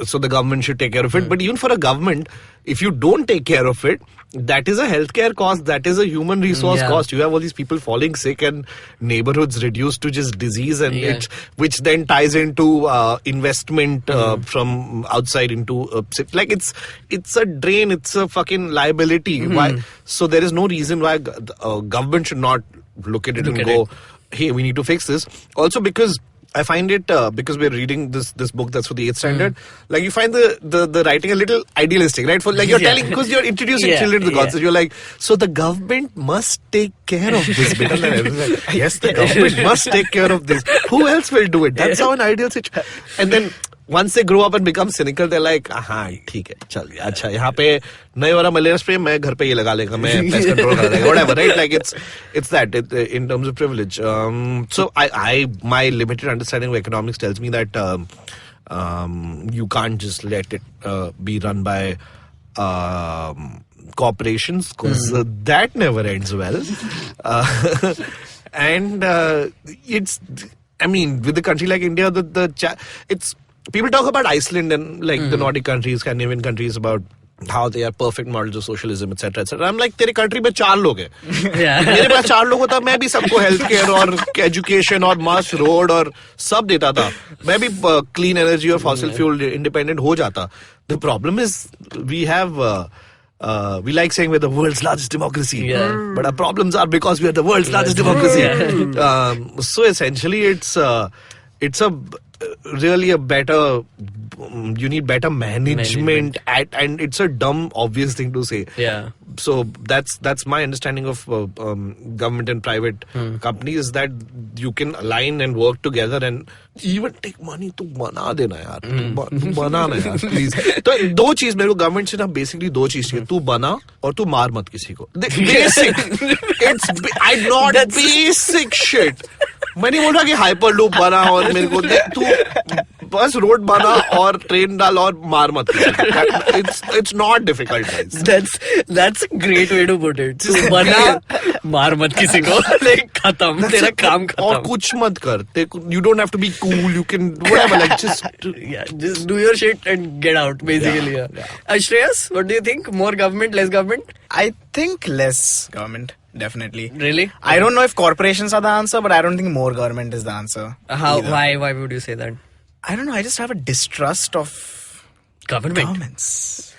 so the government should take care of it. But even for a government, if you don't take care of it, that is a healthcare cost, that is a human resource cost. You have all these people falling sick and neighborhoods reduced to just disease, and which then ties into investment from outside into like it's a drain, it's a fucking liability. Why? So there is no reason why government should not look at it and go, hey, we need to fix this. Also because I find it because we're reading this book that's for the 8th standard. Like you find the writing a little idealistic, right? For like you're telling, because you're introducing children to the concept. You're like, so the government must take care of this bit. Like, yes, the government must take care of this. Who else will do it? That's how an ideal situation. And then once they grow up and become cynical, they're like, हाँ ठीक है, चल अच्छा यहाँ पे नए वाला malaria spray मैं घर पे ये लगा लेगा, मैं पेस्ट कंट्रोल कर देगा, whatever, right? Like it's that in terms of privilege. So my limited understanding of economics tells me that you can't just let it be run by corporations, because that never ends well. And it's, I mean, with a country like India, it's people talk about Iceland and like the Nordic countries, Scandinavian countries, about how they are perfect models of socialism, etc., etc. I'm like, तेरे country में 4 लोग हैं. मेरे पास 4 लोग होता, मैं भी सबको health care और education और mass road और सब देता था. मैं भी clean energy और fossil fuel independent हो जाता. The problem is we have we like saying we're the world's largest democracy, Yeah. but our problems are because we are the world's largest democracy. So essentially, it's a really a better. You need better management. And it's a dumb, obvious thing to say. Yeah. So that's my understanding of government and private companies, that you can align and work together and even take money to bana dena yaar. Tu bana na yaar, please. तो दो चीज मेरे को government से ना basically दो चीज चाहिए, तू बना और तू मार मत किसी को. Basic. It's I not basic shit. मैं नहीं बोल रहा कि हाइपर लूप बना और मेरे को तू बस रोड बना और ट्रेन डाल और मार मत. It's not difficult, guys. That's a great way to put it. तू बना, मार मत किसी को. Like खत्म, तेरा काम खत्म. और कुछ मत कर. You don't have to be cool. You can whatever. Like just just do your shit and get out. Basically, yeah. Shreyas, what do you think? More government, less government? I think less government. Definitely. Really? I don't know if corporations are the answer, but I don't think more government is the answer. How? either. Why would you say that? I don't know. I just have a distrust of governments.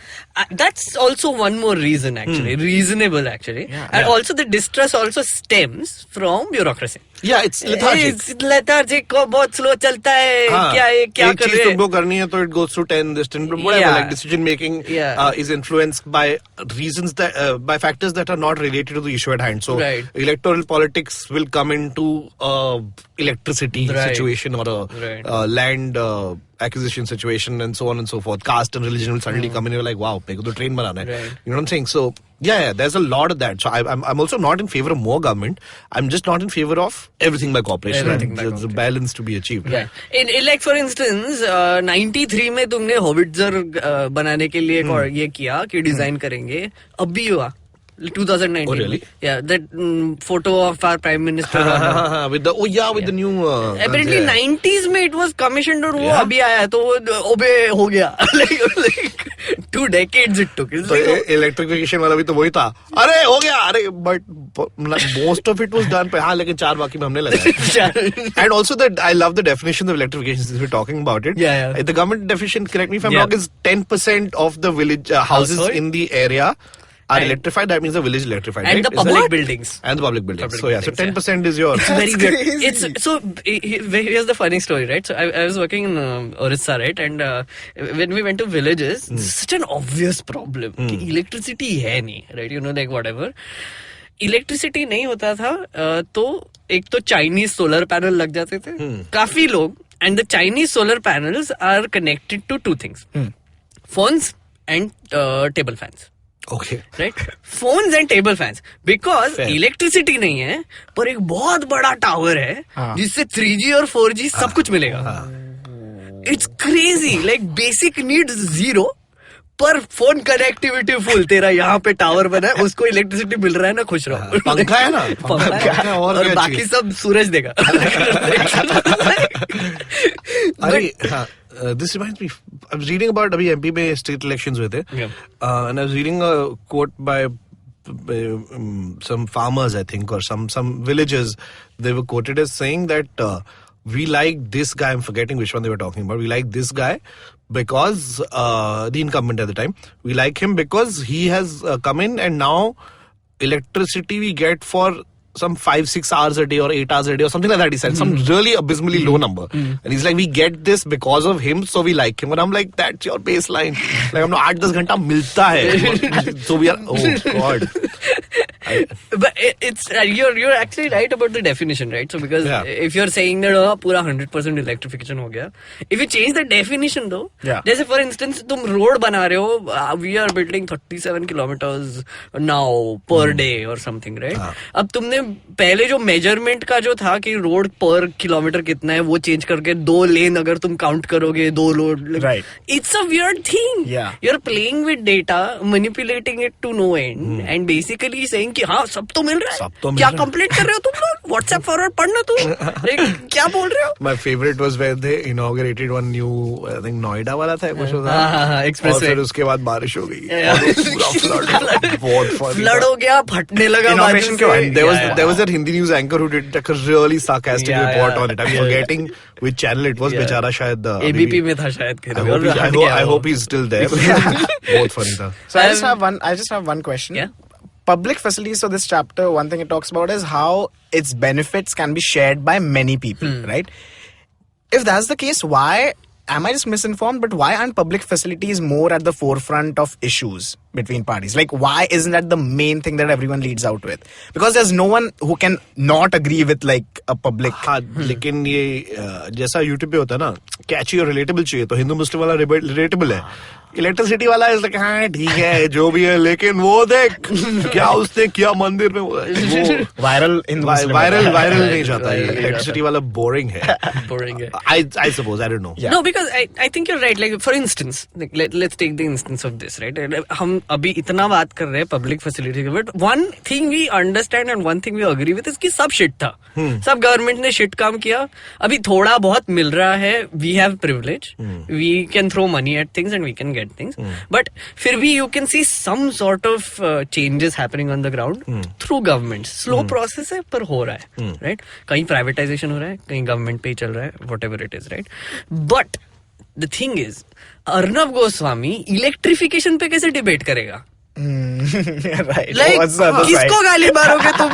That's also one more reason, actually. Reasonable, actually. Yeah. And also the distrust also stems from bureaucracy. Yeah, it's lethargic. It's lethargic. बहुत slow चलता है. क्या ये क्या एक कर चीज रहे हैं? तुमको करनी है तो it goes through 10 this 10 whatever. Yeah. Like decision making Yeah. is influenced by reasons that by factors that are not related to the issue at hand. So Right. electoral politics will come into electricity Right. situation or a Right. land acquisition situation and so on and so forth. Caste and religion will suddenly come in. You're like, wow, मेरे को तो train बनाना है. Right. You know what I'm saying? So yeah, there's a lot of that. So I'm also not in favor of more government. I'm just not in favor of everything by corporation. Everything by There's a balance to be achieved. Right. In like for instance, 93 में तुमने howitzer बनाने के लिए ये किया कि design करेंगे. अब भी हुआ. 2019. Oh, really? Yeah, that photo of our prime minister. with the new. Apparently 90s में it was commissioned और वो Yeah. अभी आया तो वो obey हो गया. like 2 decades it took. It's So like, electrification वाला भी तो वही था. अरे हो गया. अरे but most of it was done. हाँ लेकिन 4 बाकी में हमने लगाया. And also I love the definition of electrification since we're talking about it. Yeah. The government definition, correct me if I'm Yeah. wrong, is 10% of the village houses Household? in the area are And- electrified. That means the village is electrified. and right? the Is that public right? buildings. And the public buildings. Public So yeah, so buildings, 10% is your. It's very That's weird. crazy. It's so. Here's the funny story, right? So I was working in Orissa, right? And when we went to villages, such an obvious problem. कि electricity है नहीं, right? You know, like whatever. Electricity नहीं होता था तो एक तो Chinese solar panel लग जाते थे. काफी लोग, and the Chinese solar panels are connected to 2 things: phones and table fans. Okay. Right? Phones and table fans. Because Fair. electricity नहीं है, पर एक बहुत बड़ा टावर है जिससे 3G और 4G सब कुछ मिलेगा. It's crazy. Like basic needs 0, पर फोन कनेक्टिविटी फुल. तेरा यहाँ पे टावर बना है, उसको इलेक्ट्रिसिटी मिल रहा है ना, खुश रहो. पंखा है ना. पंखा है, और और क्या बाकी चाहिए? सब सूरज देगा. This reminds me. I was reading about अभी MP में state elections हुए थे, Yeah. and I was reading a quote by some farmers, I think, or some villagers. They were quoted as saying that we like this guy. I'm forgetting which one they were talking about. We like this guy because the incumbent at the time. We like him because he has come in, and now electricity we get for some 5-6 hours a day or 8 hours a day or something like that. He said some really abysmally low number, and he's like, we get this because of him, so we like him. And I'm like, that's your baseline. Like हमने 8-10 घंटा मिलता है, so we are. Oh God. But it's you're actually right about the definition, right? So because Yeah. if you're saying that पूरा 100% electrification हो गया, if you change the definition though, Yeah. जैसे for instance तुम road बना रहे हो, we are building 37 kilometers now per day or something, right? अब तुमने पहले जो measurement का जो था कि road per kilometer कितना है वो change करके 2 lane अगर तुम count करोगे 2 road, like, Right. it's a weird thing. Yeah. You're playing with data, manipulating it to no end, and basically saying कि हाँ सब तो मिल रहा सब तो है, मिल क्या रहा है। कंप्लेंट कर रहे हो तुम लोग, व्हाट्सएप फॉरवर्ड पढ़ना तुम, क्या बोल रहे हो? My favorite was where they inaugurated one new, I think Noida वाला था कुछ होता हाँ, और expressway. फिर उसके बाद बारिश हो गई और पूरा flood, बहुत funny फ्लड था। हो गया, फटने लगा Inauguration के बाद, And there was that Hindi news anchor who did like a really sarcastic Yeah, report yeah. on it. I'm forgetting which channel it was. Yeah. बेचारा शायद एबीपी में था शायद I hope, I hope he's still there. बहुत funny था. So I just have one question. Yeah. Public facilities. So this chapter, one thing it talks about is how its benefits can be shared by many people, right? If that's the case, why am I just misinformed? But why aren't public facilities more at the forefront of issues between parties? Like, why isn't that the main thing that everyone leads out with? Because there's no one who can not agree with like a public. हाँ, लेकिन ये जैसा YouTube पे होता है ना, कैची और relatable चाहिए, तो हिंदू मुस्लिम वाला रिलेटेबल है, इलेक्ट्रिसिटी वाला इज लाइक हाँ ठीक है जो भी है, लेकिन वो देख क्या उसने किया मंदिर में, वो Viral in वायरल नहीं जाता, ये इलेक्ट्रिसिटी वाला बोरिंग है. Boring है. I suppose, I don't know. Yeah. No, because I think you're right. Like for instance, like, let's take the instance of this, right? हम अभी इतना बात कर रहे हैं public facility के, but one thing we understand and one thing we agree with is कि सब shit था, सब government ने shit काम किया, अभी थोड़ा बहुत मिल रहा है, we have privilege, we can throw money at things and we can get things, but फिर भी you can see some sort of changes happening on the ground through government. Slow process है पर हो रहा है, right? कहीं privatization हो रहा है, कहीं government पे ही चल रहा है, whatever it is, right? But the thing is, Arnab Goswami electrification पे कैसे डिबेट करेगा? Right. Like, What's the other किसको side? गाली मारोगे तुम?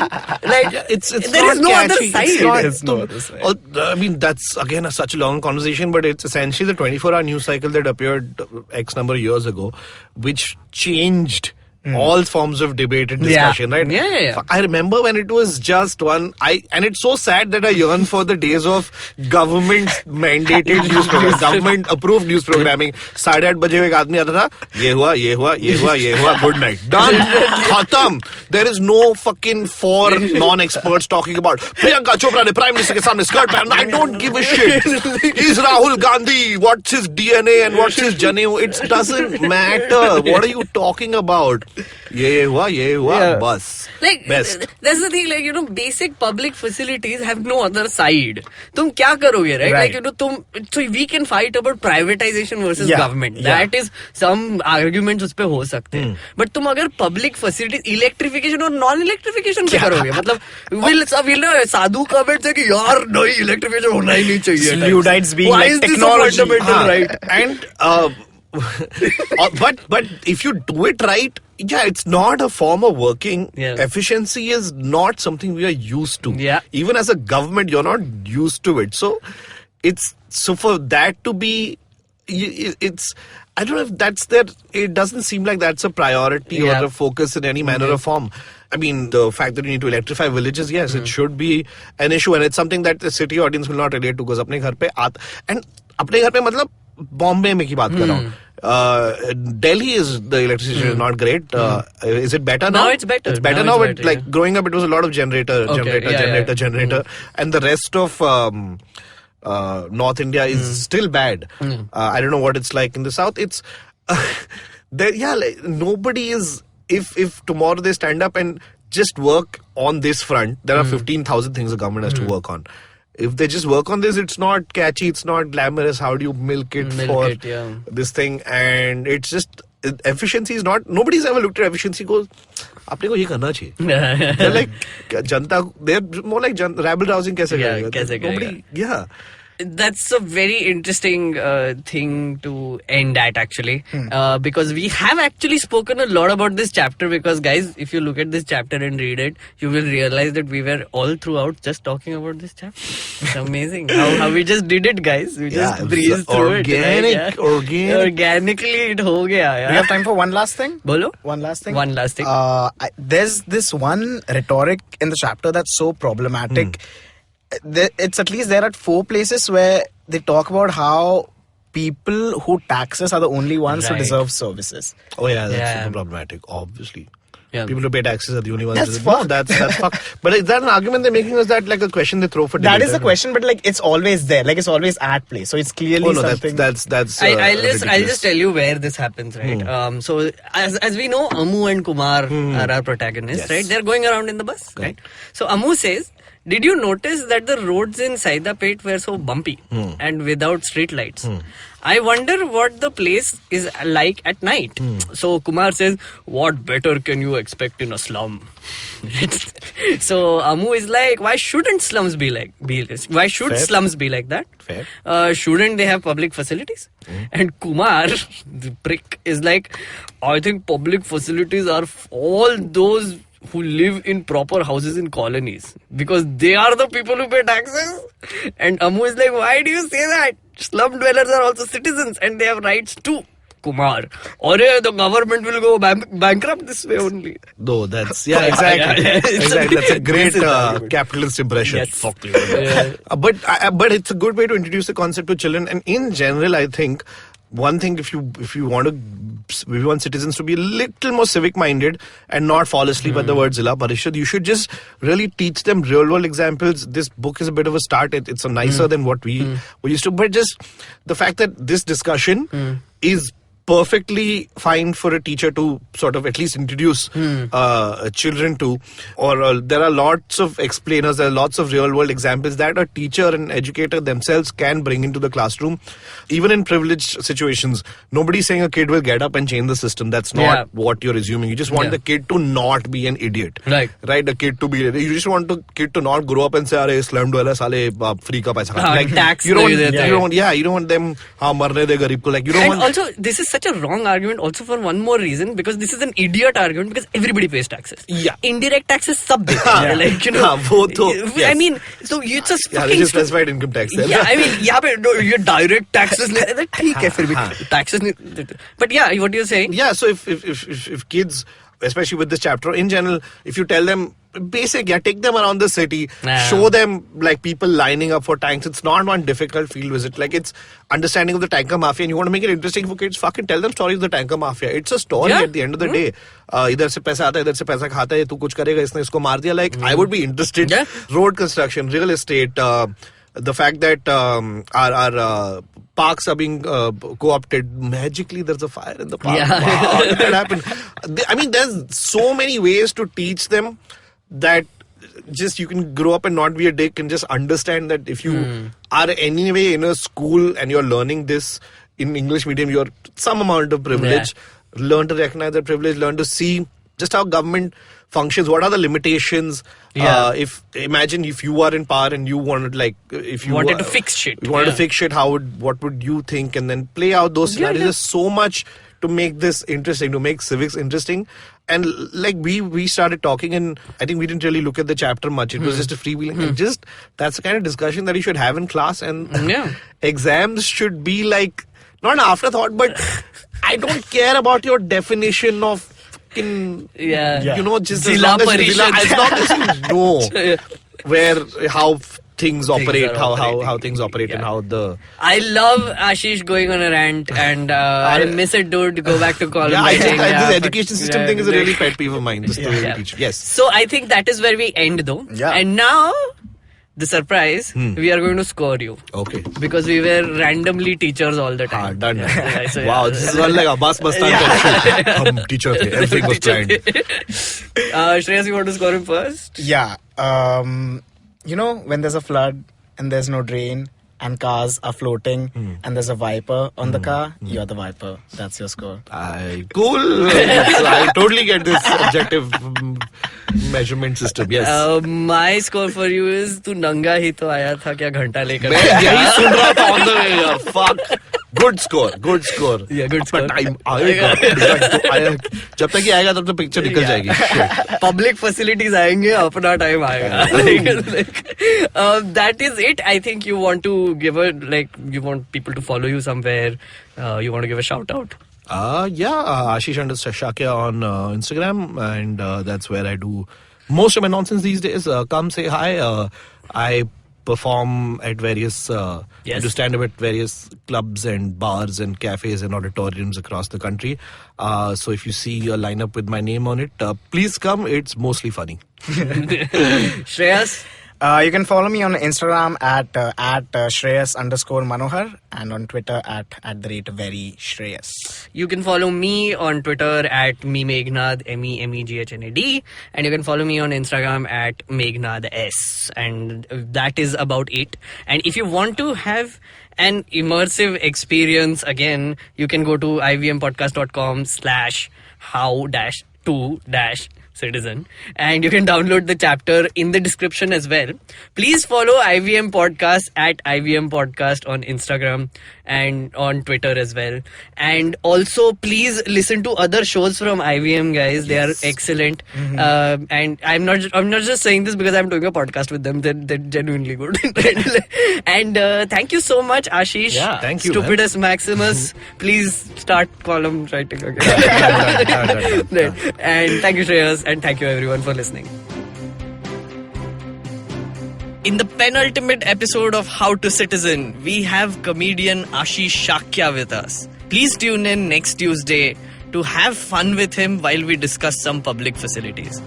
Like, It's there not is no other catchy. side. It's not, There is no other side. I mean, that's again such a long conversation, but it's essentially the 24-hour news cycle that appeared X number of years ago, which changed all forms of debate and discussion, right? Yeah. I remember when it was just one, and it's so sad that I yearn for the days of government mandated news programming, government approved news programming. 8:30 बजे एक आदमी आता था, ये हुआ, good night. Done. Khatam. There is no fucking four non-experts talking about Priyanka Chopra ne Prime Minister के सामने skirt पहना. I don't give a shit. Is Rahul Gandhi, what's his DNA and what's his Janeau? It doesn't matter. What are you talking about? ये हुआ, बस. Like, Best. that's the thing, like, you know, basic public facilities have no other side. तुम क्या करोगे, right? Like, you know, so we can fight about privatization versus government. That is some arguments उस पे हो सकते हैं. But तुम अगर public facilities, electrification और non-electrification पे करोगे, मतलब, will साधु comments है कि यार नहीं, electrification होना ही नहीं चाहिए. Luddites being Why like is this a technology? fundamental right? And but if you do it right, yeah, it's not a form of working. Yeah. Efficiency is not something we are used to. Yeah. Even as a government, you're not used to it. So for that to be, it's, I don't know if that's there. It doesn't seem like that's a priority or a focus in any manner or form. I mean, the fact that you need to electrify villages, yes, it should be an issue, and it's something that the city audience will not relate to, because अपने घर पे and अपने घर पे मतलब Bombay में की बात कर रहा हूँ. Delhi is the electricity is not great. Is it better now? Now it's better. It's better Now now, it's but better, like growing up, it was a lot of generator, and the rest of North India is still bad. I don't know what it's like in the South. It's there. Yeah, like, nobody is. If tomorrow they stand up and just work on this front, there are 15,000 things the government has to work on. If they just work on this, it's not catchy, it's not glamorous. How do you milk it for this thing? And it's just, efficiency is not, nobody's ever looked at efficiency goes, apne ko ye karna chahiye. They're like, janta, they're more like rabble rousing kaise karega? Nobody, That's a very interesting thing to end at, actually, because we have actually spoken a lot about this chapter, because guys, if you look at this chapter and read it, you will realize that we were all throughout just talking about this chapter. It's amazing how we just did it, guys. We just breezed through it. Organically it ho gaya. We have time for one last thing? Bolo? One last thing? One last thing. There's this one rhetoric in the chapter that's so problematic. It's at least there are 4 places where they talk about how people who tax us are the only ones who deserve services. Oh yeah, that's super problematic, obviously. Yeah. People who pay taxes are the only ones. That's No, fucked. that's fucked. But is that an argument they're making? Is that like a question they throw for debate? That is the question, but like it's always there. Like it's always at play. So it's clearly Oh no, something. that's. I'll ridiculous. just tell you where this happens, right? So as we know, Amu and Kumar are our protagonists, Yes. right? They're going around in the bus, right? So Amu says, "Did you notice that the roads in Saidapet were so bumpy and without street lights? I wonder what the place is like at night." So Kumar says, "What better can you expect in a slum?" So Amu is like, "Why shouldn't slums be like? Why should Fair. slums be like that? Fair. Shouldn't they have public facilities?" And Kumar, the prick, is like, "I think public facilities are all those who live in proper houses in colonies because they are the people who pay taxes." And Amu is like, "Why do you say that? Slum dwellers are also citizens and they have rights too." Kumar, the government will go bankrupt this way only. No, that's exactly. Yeah. Exactly. That's a great This is the argument. capitalist impression. Yes. Fuck you. But it's a good way to introduce the concept to children. And in general, I think one thing, if you want citizens to be a little more civic minded and not fall asleep at the word Zilla Parishad, you should just really teach them real world examples. This book is a bit of a start. It's a nicer than what we used to. But just the fact that this discussion is perfectly fine for a teacher to sort of at least introduce children to, or there are lots of explainers, there are lots of real world examples that a teacher and educator themselves can bring into the classroom. Even in privileged situations, nobody's saying a kid will get up and change the system. That's not what you're assuming. You just want the kid to not be an idiot. Right. The kid to be, you just want the kid to not grow up and say, "Arey, slum dweller sale free ka paisa." Tax you don't nahi want them marne de garib ko, like you don't And want. also, this is such a wrong argument also for one more reason, because this is an idiot argument because everybody pays taxes. Yeah. Indirect taxes sub देते हैं, like, you know. वो तो, I yes. mean, so it's a Yeah, fucking this is specified income tax. Yeah, I mean, यहाँ पे no, ये direct taxes लेते हैं, ठीक है फिर भी taxes नहीं देते. But yeah, what you're saying? Yeah, so if kids, especially with this chapter in general, if you tell them basic, take them around the city, show them like people lining up for tanks. It's not one difficult field visit. Like, it's understanding of the tanker mafia, and you want to make it interesting for kids, fucking tell them stories of the tanker mafia. It's a story at the end of the day. इधर से पैसा आता है, इधर से पैसा खाता है, तू कुछ करेगा, इसने इसको मार दिया. Like, I would be interested. Road construction, real estate, the fact that our parks are being co-opted. Magically there's a fire in the park. Wow, that happened. I mean, there's so many ways to teach them that just you can grow up and not be a dick, and just understand that if you are anyway in a school and you're learning this in English medium, you're some amount of privilege. Learn to recognize that privilege, learn to see just how government functions, what are the limitations. Imagine if you are in power and you wanted, like, if you wanted to fix shit, you wanted to fix shit, what would you think, and then play out those scenarios. There's so much to make this interesting, to make civics interesting. And like we started talking, and I think we didn't really look at the chapter much. It was just a freewheeling. And just that's the kind of discussion that you should have in class. And exams should be like not an afterthought, but I don't care about your definition of fucking, you know, just as long as you know where how things operate, how things operate, and how the. I love Ashish going on a rant, and I miss it, dude. Go back to college. I think this education system thing is a really pet peeve of mine. This teach. Yes. So I think that is where we end, though. Yeah. And now, the surprise, we are going to score you. Okay. Because we were randomly teachers all the time. Done. So, Wow, this is all like a bus talk. Teacher, everything was planned. Shreyas, you want to score him first? Yeah. You know, when there's a flood and there's no drain and cars are floating and there's a viper on the car, you're the viper. That's your score. Cool. I totally get this objective measurement system. Yes. My score for you is तू नंगा ही तो आया था क्या घंटा लेकर. मैं यही सुन रहा था on the way यार. Fuck. Good score. Yeah, good score. Time आएगा. जब तक ये आएगा तब तक पिक्चर निकल जाएगी. Public facilities आएंगे, अपना time आएगा. That is it. I think you want to give you want people to follow you somewhere. You want to give a shout out. Ashish _Shakya on Instagram, and that's where I do most of my nonsense these days. Come say hi. I perform at various, Yes. to stand up at various clubs and bars and cafes and auditoriums across the country. So if you see a lineup with my name on it, please come. It's mostly funny. Shreyas? You can follow me on Instagram at Shreyas_Manohar and on Twitter at the rate very Shreyas. You can follow me on Twitter at Meghnad, MEMEGHNAD, and you can follow me on Instagram at MeghnaDS, and that is about it. And if you want to have an immersive experience, again, you can go to ivmpodcast.com/how-to-citizen, and you can download the chapter in the description as well. Please follow IVM Podcast at IVM Podcast on Instagram and on Twitter as well. And also, please listen to other shows from IVM, guys. They are excellent. And I'm not just saying this because I'm doing a podcast with them. They're genuinely good. And thank you so much, Ashish. Yeah, thank you, man. Stupidus Maximus. Please start column writing again. Right. And thank you, Shreyas, and thank you everyone for listening. In the penultimate episode of How to Citizen, we have comedian Ashish Shakya with us. Please tune in next Tuesday to have fun with him while we discuss some public facilities.